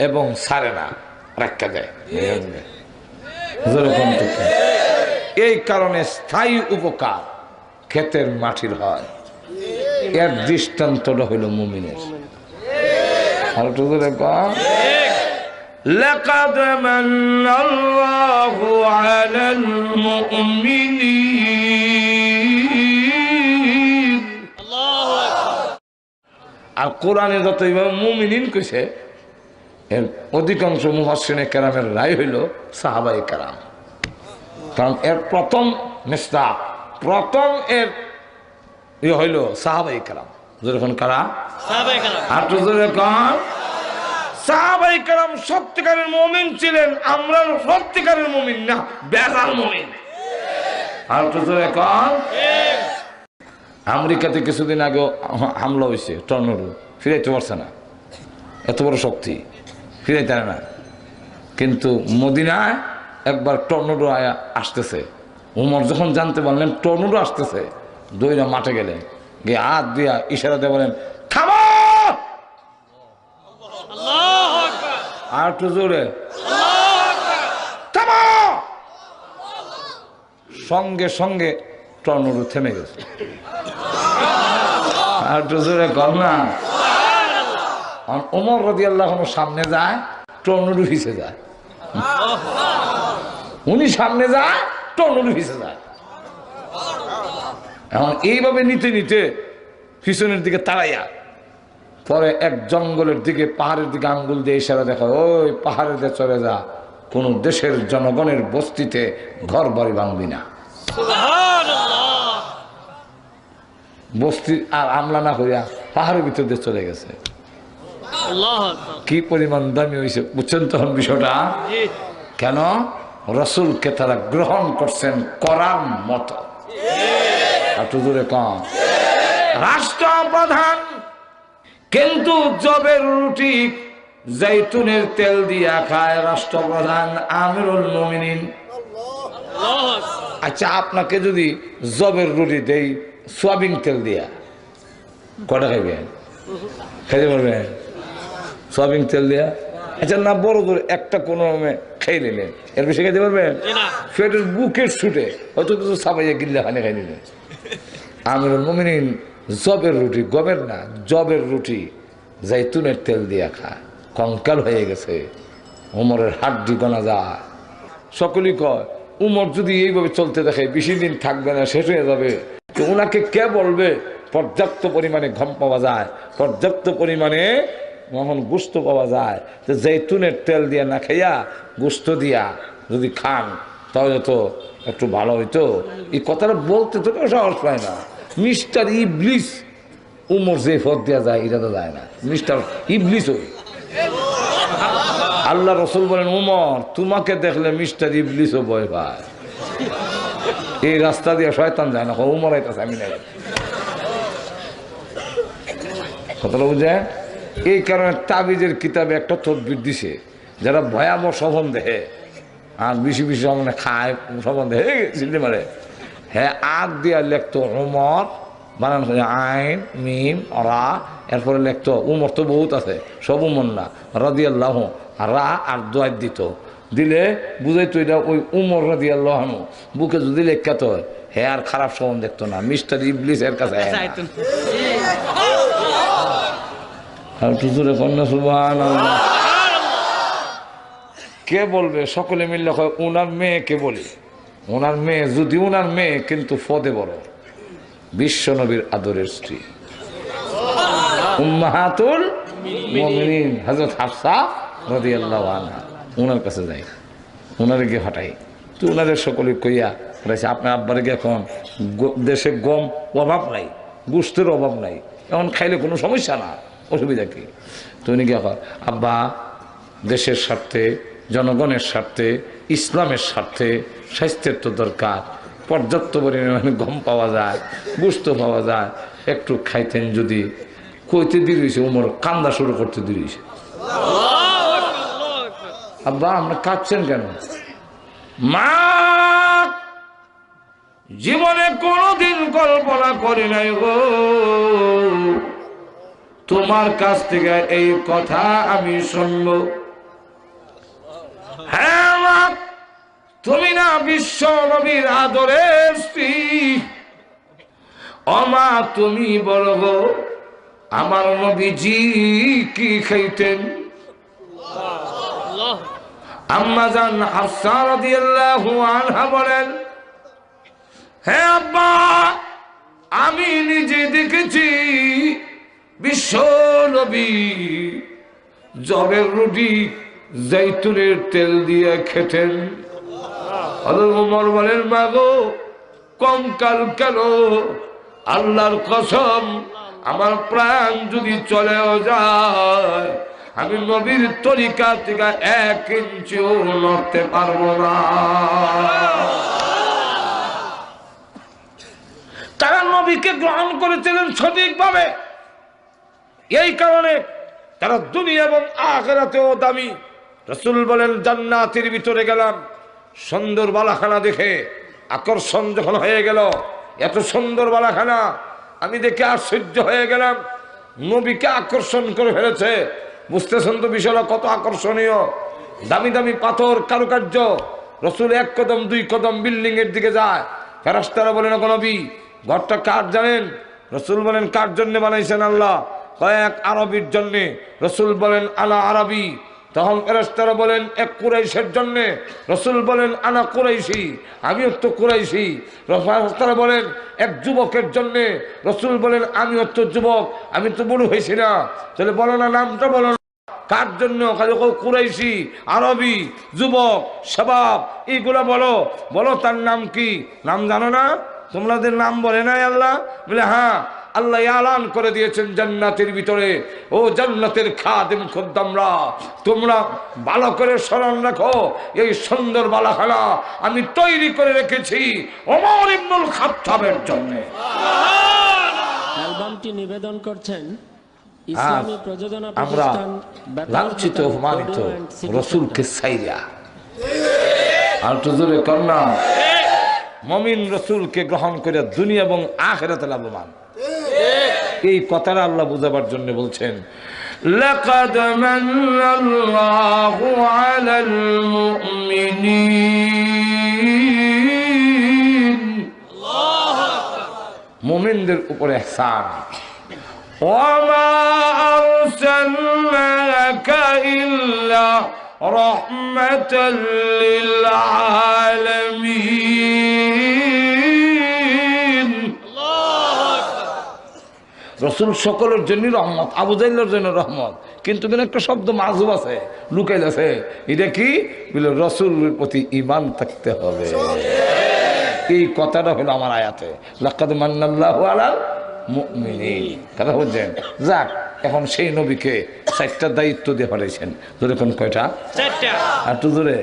এবং ছাড়ে না, রাখা দেয়। এই কারণে স্থায়ী উপকার ক্ষেতের মাটির হয়। এর দৃষ্টান্তটা হইল মুমিনের। لقد من الله على المؤمنين। আর কোরআনে যত মুমিনিন কইছে এর অধিকাংশ মুফাসসিরে কেরামের রায় হইল সাহাবায়ে কেরাম। কারণ এর প্রথম মিসদাক, প্রথম এর হইল সাহাবায়ে কেরাম। যখন কারা? সাহাবায়ে কেরাম। আর তো যখন সাহাবায়ে কেরাম সত্যিকারের মুমিন ছিলেন, আমরা সত্যিকারের মুমিন না, বেজাল মুমিন। আর তো যখন আমেরিকাতে কিছুদিন আগে হামলা হয়েছে, টর্নেডো, ফিরাইতে পারছে না, এত বড় শক্তি ফিরাইতে না। কিন্তু মদিনায় একবার টর্নেডো আয়া আসতেছে, উমর যখন জানতে পারলেন টর্নেডো আসতেছে, দইরা মাঠে গেলেন, গিয়ে হাত দিয়া ইশারা দিয়ে বলেন থামো। আর একটু জোরে থামো। সঙ্গে সঙ্গে টর্নেডো থেমে গেছে। আর একটু জোরে কর না। ওমর রাদিয়াল্লাহু আনহু সামনে যায়, টর্নেডো পিছে যায়। উনি সামনে যায়, টর্নেডো পিছে যায়। এখন এইভাবে নিতে নিতে পিছনের দিকে তাড়াইয়া পরে এক জঙ্গলের দিকে, পাহাড়ের দিকে আঙ্গুল দিয়ে ইশারা দেখা, ওই পাহাড়ের দিকে চলে যা, কোন দেশের জনগণের বস্তিতে ঘর বাড়ি ভাঙবি না। বস্তি আর আমলা না করিয়া পাহাড়ের ভিতর দিয়ে চলে গেছে। কি পরিমাণ দামি হয়েছে বুঝছেন তখন বিষয়টা? কেন? রাসূলকে তারা গ্রহণ করছেন করার মতো। রাষ্ট্রপ্রধান কিন্তু জবের রুটি জৈতুনের তেল দিয়া খায় রাষ্ট্রপ্রধান আমিরুল মুমিনিন। আচ্ছা, আপনাকে যদি জবের রুটি দেই সোয়াবিন তেল দিয়া, কটা খাইবেন? খাইতে পারবেন সোয়াবিন তেল দিয়া? আচ্ছা না, বড় করে একটা কোনো খাই নিলেন, এর বেশি খাইতে পারবেন? পেটের বুকের ছুটে হয়তো কিছু সাবাইয়া গিল্লা খানে খাই নিলেন। আমিরুল মুমিনিন জবের রুটি, গমের না জবের রুটি জৈতুনের তেল দিয়া খায়, কঙ্কাল হয়ে গেছে, উমরের হাড্ডি গোনা যায়। সকলেই কয় উমর যদি এইভাবে চলতে দেখে বেশি দিন থাকবে না, শেষ হয়ে যাবে। তো ওনাকে কে বলবে? পর্যাপ্ত পরিমাণে ঘাম পাওয়া যায়, পর্যাপ্ত পরিমাণে যখন গোস্ত পাওয়া যায়, তো জৈতুনের তেল দিয়া না খাইয়া গোস্ত দিয়া যদি খান তাহলে তো একটু ভালো হইতো। এই কথাটা বলতে তো কেউ সাহস পায় না। মিস্টার ইবলিস উমর যে পথ দেওয়া যায় এটা তো যায় না, মিস্টার ইবলিস ওই। আল্লাহ রসুল বলেন উমর তোমাকে দেখলে মিস্টার ইবলিসও ভয় পায়। এই রাস্তা দিয়ে শয়তান যায় না, উমর আইতাছে আমি নাই। কথাটা বুঝে? এই কারণে তাবিজের কিতাবে একটা তদবির দিছে, যারা ভয়াবহ স্বপন দেখে আর বেশি বেশি মানে খায় স্বপন দেখে চিনতে পারে, হ্যাঁ আগ দিয়া লেখতো উমর, বানান আইন মিম রা, এরপরে লেখতো উমর তো বহুত আছে, সব উমর না, রাদিয়াল্লাহু রা আর দোয়াত দিত, দিলে বুঝাইতো এটা ওই উমর রাদিয়াল্লাহু বুকে যদি লেখাতো হ্যাঁ আর খারাপ স্বপন দেখতো না, মিস্টার ইবলিস এর কাছে। কে বলবে? সকলে মিললে ওনার মেয়েকে বলি, ওনার মেয়ে যদি ওনার মেয়ে কিন্তু ফদে বড়, বিশ্ব নবীর আদরের স্ত্রী উম্মাহাতুল মুমিনিন হযরত হাফসা রাদিয়াল্লাহু আনহা। ওনার কাছে যাই, ওনারে গিয়ে হটাই, তো ওনাদের সকলে কইয়া বলেছে আপনার আব্বারে গিয়ে এখন দেশে গম অভাব নাই, গোস্তের অভাব নাই, এখন খাইলে কোনো সমস্যা না, অসুবিধা কি? তো উনি গিয়ে আব্বা দেশের স্বার্থে, জনগণের স্বার্থে, ইসলামের স্বার্থে স্বাস্থ্যের তো দরকার, পর্যাপ্ত পরিমাণে গম পাওয়া যায়, গোস্ত পাওয়া যায়, একটু খাইতেন যদি। কইতে দিয়েছে ওমর কান্দা শুরু করতে দিয়েছে। আব্বা আপনি কাঁদছেন কেন? মা জীবনে কোনোদিন কল্পনা করি নাই গো তোমার কাছ থেকে এই কথা আমি শুনব। হ্যাঁ মা, তুমি না বিশ্ব নবীর আদরের স্ত্রী, অমা তুমি বলো গো আমার নবীজি কি খাইতেন? আম্মা জান হাফসা রাদিয়াল্লাহু আনহা বলেন, হ্যাঁ আব্বা আমি নিজে দেখেছি বিশ্ব নবী জবের রুটি জৈতুনের তেল দিয়ে খেতেন। হযরত ওমর বলেন, মা গো কঙ্কাল কেন? আল্লাহর কসম আমার প্রাণ যদি চলেও যায় আমি নবীর তরিকা থেকে 1 ইঞ্চিও নড়তে পারবো না। তারা নবীকে গ্রহণ করেছিলেন সঠিকভাবে, এই কারণে তারা দুনিয়া এবং আখিরাতেও দামি। রাসূল বলেন, জান্নাতের ভিতরে গেলাম, সুন্দর বালাখানা দেখে আকর্ষণ যখন হয়ে গেল, এত সুন্দর বালাখানা আমি দেখে আশ্চর্য হয়ে গেলাম, নবীকে আকর্ষণ করে ফেলেছে। বুঝতেছেন তো বিষয়টা কত আকর্ষণীয়? দামি দামি পাথর কারুকার্য। রাসূল 1 কদম 2 কদম বিল্ডিং এর দিকে যায়, ফেরেশতারা বলেন, নবী ঘরটা কার জানেন? রাসূল বলেন, কার জন্য বানাইছেন? আল্লাহ। কয়েক আরবির জন্য। রাসূল বলেন, আনা আরবি। তখন ফেরেশতারা বলেন, এক কুরাইশের জন্য। রাসূল বলেন, আনা কুরাইশি, আমিও তো কুরাইশি। ফেরেশতারা বলেন, এক যুবকের জন্য। রাসূল বলেন, আমিও তো যুবক, আমি তো বুড়ো হয়েছি না। তাহলে বলো না, নামটা বলো না, কার জন্য? কুরাইশি, আরবি, যুবক, শাবাব, এইগুলা বলো, বলো তার নাম কি? নাম জানো না? তোমাদের নাম বলে নাই আল্লাহ? বলে হ্যাঁ, আল্লাহ এলান করে দিয়েছেন জান্নাতের ভিতরে, ও জান্নাতের খাদেম খদ্দামরা, তোমরা ভালো করে স্মরণ রাখো, এই সুন্দর বালাখানা আমি তৈরি করে রেখেছি ওমর ইবনুল খাত্তাবের জন্য। অ্যালবামটি নিবেদন করছেন ইসলামী প্রযোজনা আমরা প্রতিষ্ঠান লাঞ্ছিত অপমানিত রাসূলকে ছাইরা আর তো জোরে কন্যা মুমিন রাসূলকে গ্রহণ করে দুনিয়া এবং আখিরাতে লাভবান। এই কথাটা আল্লাহ বুঝাবার জন্য বলছেন, লাকাদ মান্নাল্লাহু আলাল মুমিনিন, মুমিনদের উপরে ইহসান। ওয়া মা আরসালনাকা ইল্লা রাহমাতাল লিল আলামিন। রাসূল সকলের জন্য রহমত, আবু জাহলের জন্য রহমত, কিন্তু কিন্তু একটা শব্দ মাযুব আছে, লুকাইল আছে। এটা কি? বলে রাসূলের প্রতি ঈমান থাকতে হবে। এই কথাটা হলো আমার আয়াতে, লাকাদ মান্নাল্লাহু আলাল মুমিনিন। কথা বুঝছেন? যাক, এখন সেই নবীকে 4টা দায়িত্ব দিয়ে পাঠাইছেন। ধরে কোন কয়টা? 4টা। আর তো ধরে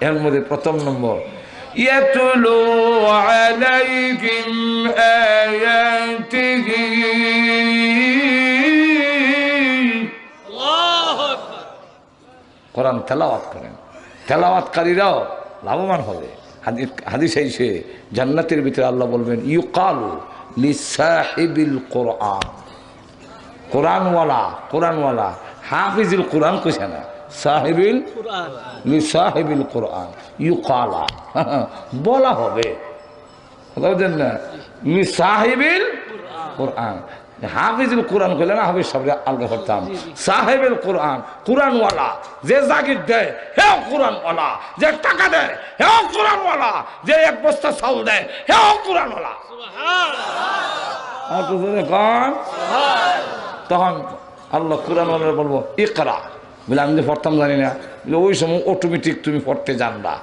এর মধ্যে প্রথম নম্বর, ইয়াতুলু আলাইহিম আয়াতিহি, আল্লাহু আকবার। কোরআন তেলাওয়াত করেন। তেলাওয়াতকারীরাও লাভবান হবে। হাদিস আইছে জান্নাতের ভিতরে আল্লাহ বলবেন, ইউকালু লিসাহিবিল কোরআন, কোরআনওয়ালা হাফিজুল কোরআন কইছে না, সাহিবিল কুরআন, লিসাহিবিল কোরআন ইউকালা, বলা হবে, বুঝলেন না? লিসাহিবিল কোরআন, হাফিজুল কোরআন করলে না হাফিজ সাহেব আলগা করতাম সাহেবের কোরআন কোরআনওয়ালা যে জাগির দেয় হেও কোরআনওয়ালা যে টাকা দেয় হেও কোরআনওয়ালা যে এক বস্তা চাউল দেয় হেও কোরআনওয়ালা তখন আল্লাহ কোরআনওয়ালা বলবো ইকরা বলে আমি তো পড়তাম জানি না বলে ওই সময় অটোমেটিক তুমি পড়তে জানবা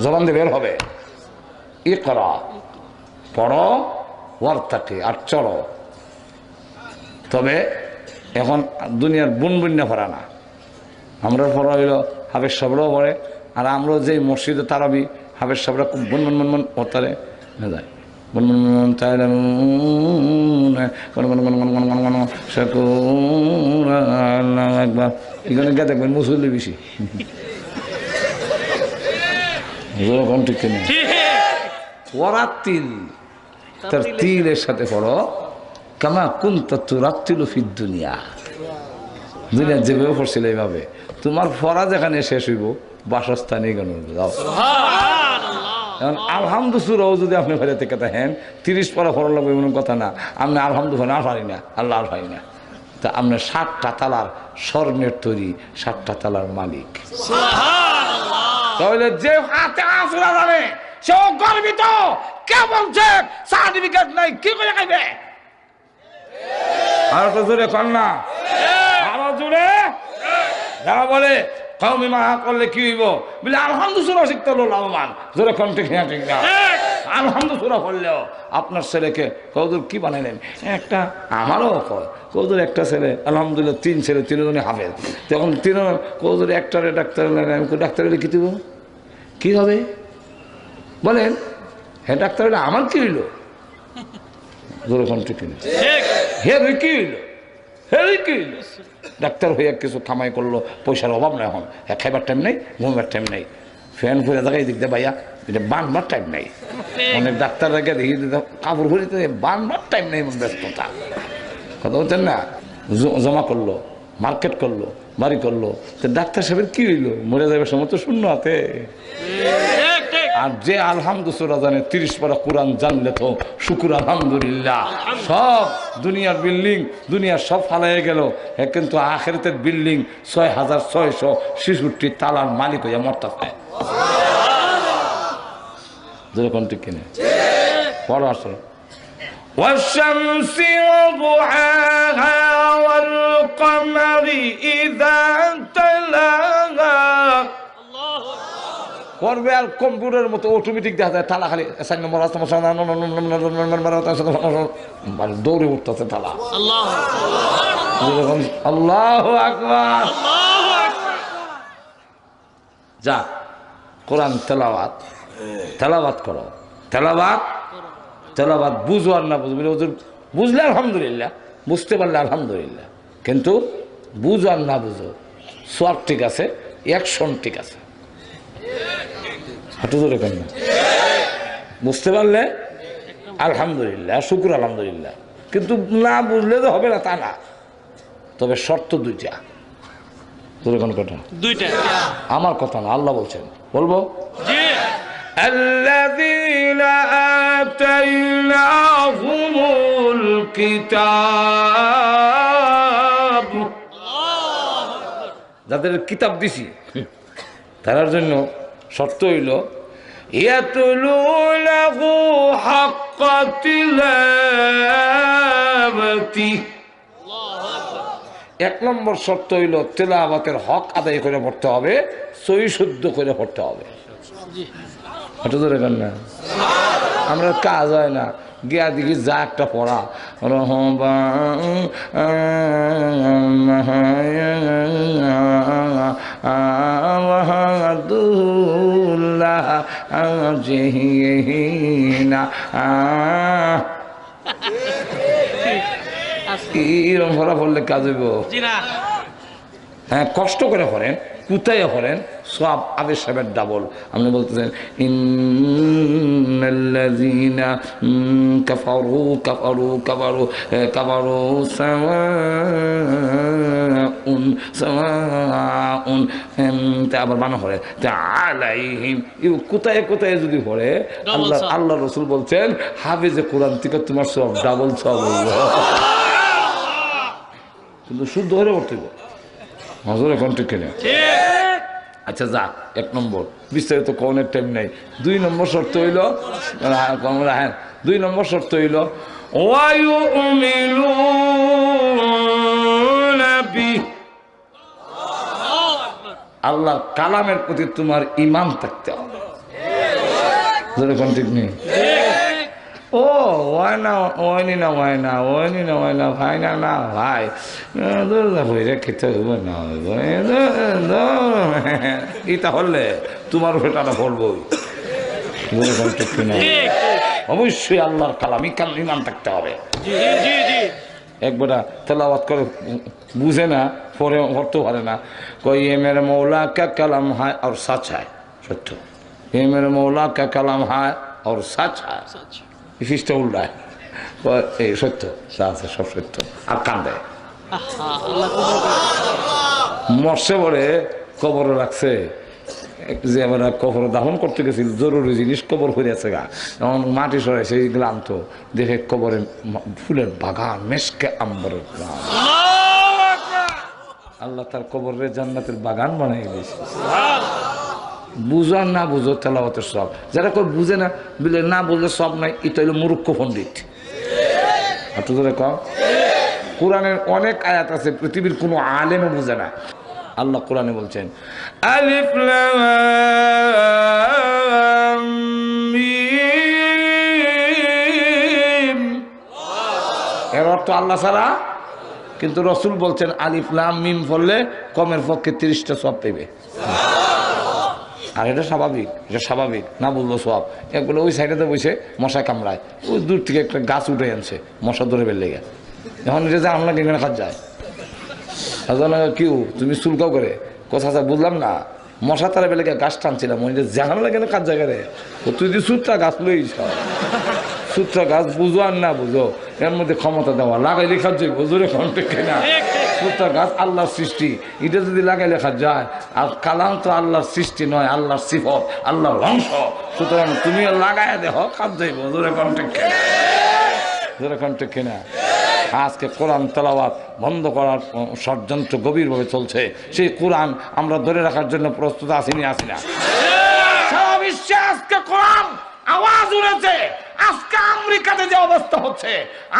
জবান দিয়ে বের হবে ইকরা পড়ো ওয়ার্তাকে আর চলো। তবে এখন দুনিয়ার বুনবুন্যা পড়া না, আমরা পড়া হইল হাফেজ সাহেবরাও পড়ে, আর আমরাও যে মসজিদে তারাবি হাফেজ সাহেবরা খুব বুনবুন বুনবুন পড়তে যায় বুনবুন বুনবুন তাই একবার এখানে গিয়ে দেখবেন মুসল্লি বেশি কোন ঠিক নেই ওরা তিল তার তিলের সাথে পড়ো কামা কুনতা তুরাত্তিলু ফিদ দুনিয়া, দুনিয়া যেভাবে পড়ছিল এইভাবে তোমার পড়া যেখানে শেষ হইব বাসস্থানে কেন যাও। এখন আলহামদুসুরাও যদি আপনি ঘরে থেকে থাকেন 30 পড়া পড়া লাগবে এমন কথা না, আপনি আলহামদুলিল্লাহ আর পারি না, আল্লাহ আর পারি না, তা আপনার 7টা তালার স্বর্ণের তৈরি 7টা তালার মালিক। তাহলে যে হাতে আসরা জানে সেও গর্বিত, কে বলছে সার্টিফিকেট নাই কি করে খাইবে? আরো তো জোরে কর না, আরো জোরে। যারা বলে কওমি মাহা করলে কি হইব বলে আলহামদুলিল্লাহ শিখতে হলো লাভবান, জোরে কোন ঠিক না ঠিক না। আলহামদুলিল্লাহ করলেও আপনার ছেলেকে কৌদুর কি বানাইলেন একটা, আমারও কয় কৌদুর একটা ছেলে আলহামদুলিল্লাহ 3 ছেলে 3 জনে হাফেজ, তখন 3 কৌদুর একটারে ডাক্তার ডাক্তার হলে কি দিব কি হবে বলেন? হ্যাঁ ডাক্তার হলে আমার কি হইল? ঠিক হে কি হইল? হে কি হইল? ডাক্তার হইয়া কিছু কামাই করলো, পয়সার অভাব নাই, এখন হ্যাঁ খাইবার টাইম নেই, ঘুমবার টাইম নেই, ফ্যান ফুরে দেখাই দিক দে ভাইয়া এটা বানবার টাইম নেই। অনেক ডাক্তার রেখে দেখি কাপড় ফুরিতে বানবার টাইম নেই, ব্যস্ততা কথা বলছেন না। জমা করলো, মার্কেট করলো, বাড়ি করলো, তো ডাক্তার সাহেবের কি হইলো? মরে যাবে সময় তো শূন্য হাতে। আর যে আলহামদুলিল্লাহ জানে 30 পারা কোরআন জানলে তো শুকুর আলহামদুলিল্লাহ। সব দুনিয়ার বিল্ডিং দুনিয়ার সব ফালাইয়ে গেল, কিন্তু আখিরাতের বিল্ডিং 6666 তালার মালিক হইয়া মরতাছে। যেরকম ঠিক কিনে পড়ো আসলে والشمس وضحاها والقمر إذا تلاها করবে। আর কম্পিউটারের মতো অটোমেটিক দেখা যায় তালা খালি 4 নম্বর দৌড়ে উঠতেছে তালা। আল্লাহু আকবার। যা কোরআন তেলাওয়াত তেলাওয়াত করো, তেলাওয়াত বুঝো আর না বুঝো, বুঝলে আলহামদুলিল্লাহ, বুঝতে পারলে আলহামদুলিল্লাহ, কিন্তু বুঝো আর না বুঝো সব ঠিক আছে, অ্যাকশন ঠিক আছে। হাঁটু ধরে কেন বুঝতে পারলে আলহামদুলিল্লাহ, শুকুর আলহামদুলিল্লাহ, কিন্তু না বুঝলে তো হবে না তা না। তবে শর্ত 2টা। ধরে কোন কথা? 2টা। আমার কথা না, আল্লাহ বলছেন, বলবো الذين آتيناهم الكتاب, যাদের কিতাব দিছি তার জন্য শর্ত হইল ইয়াতুলুনাহু হাক্কা তিলাওয়াতি। 1 নম্বর শর্ত হইল তেলাওয়াতের হক আদায় করে পড়তে হবে, সহি শুদ্ধ করে পড়তে হবে। এটা ধরে কেন না, আমরা কাজ হয় না, গিয়া দেখি যা একটা পড়া এরকম পড়া পড়লে কাজ হইব? হ্যাঁ কষ্ট করে পড়েন, কোথায় হলেন সব আবেশ সাহেবের ডাবল। আপনি বলতেছেন ইন্নাল্লাযীনা কাফারু কাফারু কাফারু কাফারু সাওয়াউন সাওয়াউন, তা আবার বানা হলে তা আলাইহিম, কোথায় কোথায় যদি পড়ে আল্লাহ রসুল বলছেন হাফেজে কোরআন থেকে তোমার সব ডাবল সব হইব। কিন্তু শুদ্ধ হলে পড়তে হজর এখন ঠিক কিনা? আচ্ছা যা, 1 নম্বর বিস্তারিত কোনের টাইম নাই। 2 নম্বর শর্ত হইল, 2 নম্বর শর্ত হইল আল্লাহর কালামের প্রতি তোমার ঈমান থাকতে হবে। এখন ঠিক নেই? ও হয় না, ওয়নি না হয় না, ওয়নি না হয় না, ভাই না না ভাই হয়ে খেতে হবে না, এটা হলে তোমার ভেটাটা পড়বই। ঠিক কিনা? অবশ্যই আল্লাহর কালাম ঈমান থাকতে হবে। একবার তেলাওয়াত করে বুঝে না, পরে পড়তে পারে না, কই এ মেরে মৌলা কা কালাম হায় আর সাচ হায়, সত্য। এ মেরে মৌলা কা কালাম হায় আর সাচ হায়, ফিসটা উল্টায়, এই সত্য আছে, সব সত্য। আর কান্দে মরছে পরে কবর রাখছে, যে আমরা কবর দাফন করতে গেছিল, জরুরি জিনিস কবর হয়ে আছে গা, এমন মাটি সরাইছে, এইগুলো আনতো, দেখে কবরে ফুলের বাগান, মেশকে আম্বরের বাগান। আল্লাহ তার কবরের জান্নাতের বাগান বানাই দিয়েছে। বুঝো আর না বুঝো তেলাওয়াতের সব, যারা কেউ বুঝে না বলে না বুঝলে সব নাই, এটা হলো মূর্খ পণ্ডিত। একটু ধরে কম, কোরআনের অনেক আয়াত আছে পৃথিবীর কোনো আলেমও বুঝে না। আল্লাহ কোরআনে বলছেন আলিফ লাম মিম, এর অর্থ আল্লাহ ছাড়া, কিন্তু রসুল বলছেন আলিফ লাম মিম পড়লে কমের পক্ষে 30টা সব পেবে। আর এটা স্বাভাবিক, এটা স্বাভাবিক, না বললো সব। একগুলো ওই সাইডেতে বসে মশা কামড়ায়, ওই দূর থেকে একটা গাছ উঠে আনছে, মশা ধরে বের লেগে, এখন এটা যে আমরা কেন খাত যায়, কেউ তুমি চুলকাও করে কথা বুঝলাম না, মশা তারা বেলে গাছ টানছিলাম, ওই যে জাহান লাগে না কাজ জায়গায়, তুই যদি সুত্রা গাছ লইস, সুত্রা গাছ বুঝো আর না বুঝো, এর মধ্যে ক্ষমতা দেওয়া, লাগাই লেখা যাই বুঝরে কন্টেক্ট না। সুত্রা গাছ আল্লাহর সৃষ্টি, এটা যদি লাগাই লেখা যায়, আর কালাম তো আল্লাহর সৃষ্টি নয়, আল্লাহর সিফত, আল্লাহর অংশ, সুতরাং তুমি লাগাই দেহ কাজ যাইব, জোরে কন্টেক্ট কেনা, জোরে কন্টেক্ট কেনা। আজকে কোরআন তেলাওয়াত বন্ধ করার ষড়যন্ত্র গভীরভাবে চলছে। সেই কোরআন আমরা ধরে রাখার জন্য প্রস্তুত আসিনি, আসি না। সারা বিশ্বে আজকে কোরআন আওয়াজ উঠেছে। আজকে আমেরিকাতে যে অবস্থা হচ্ছে,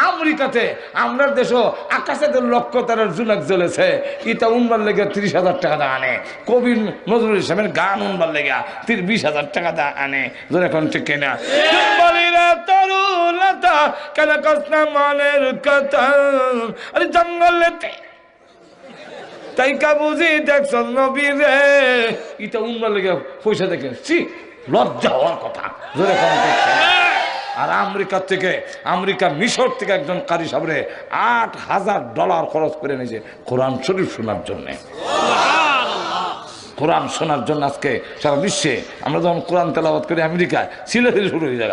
আমেরিকাতে আমরা দেশও আকাশে 1,00,000 জুনাক জ্বলেছে, এটা উনবার লেগে 30,000 টাকা দা আনে। কবি নজরুল ইসলামের গান উনবার লেগে 20,000 টাকা দা আনে, ধরে এখন ঠিক কিনা? তরুলতা কেন কসনা মনের কথা, আরে জঙ্গলেতে তাই কা বুঝি দেখছ নবী রে, এটা উনবার লেগে পয়সা দেখে লজ্জা হওয়ার কথা, ধরে এখন ঠিক কিনা? আর আমেরিকা মিশর থেকে একজন কারি সাহেবরে $8,000 খরচ করে নিয়েছে কোরআন শরীফ শোনার জন্য। কোরআন শোনার জন্য আজকে সারা বিশ্বে আমরা যখন কোরআন তেলাওয়াত করি, আমেরিকায় সিলেটে শুরু হয়ে যায়,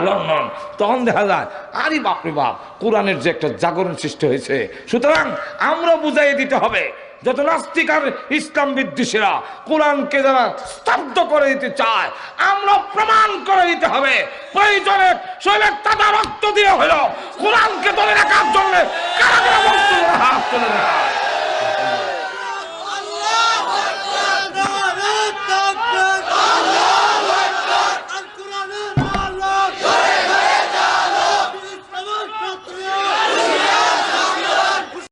লন্ডন, তখন দেখা যায় আরে বাপরে বাপ, কোরআনের যে একটা জাগরণ সৃষ্টি হয়েছে। সুতরাং আমরা বুঝাই দিতে হবে, যত নাস্তিক আর ইসলাম বিদ্বেষীরা কোরআনকে যারা স্তব্ধ করে দিতে চায়, আমরা প্রমাণ করে দিতে হবে, প্রয়োজনে শৈলের তাজা রক্ত দিয়ে হলো কোরআনকে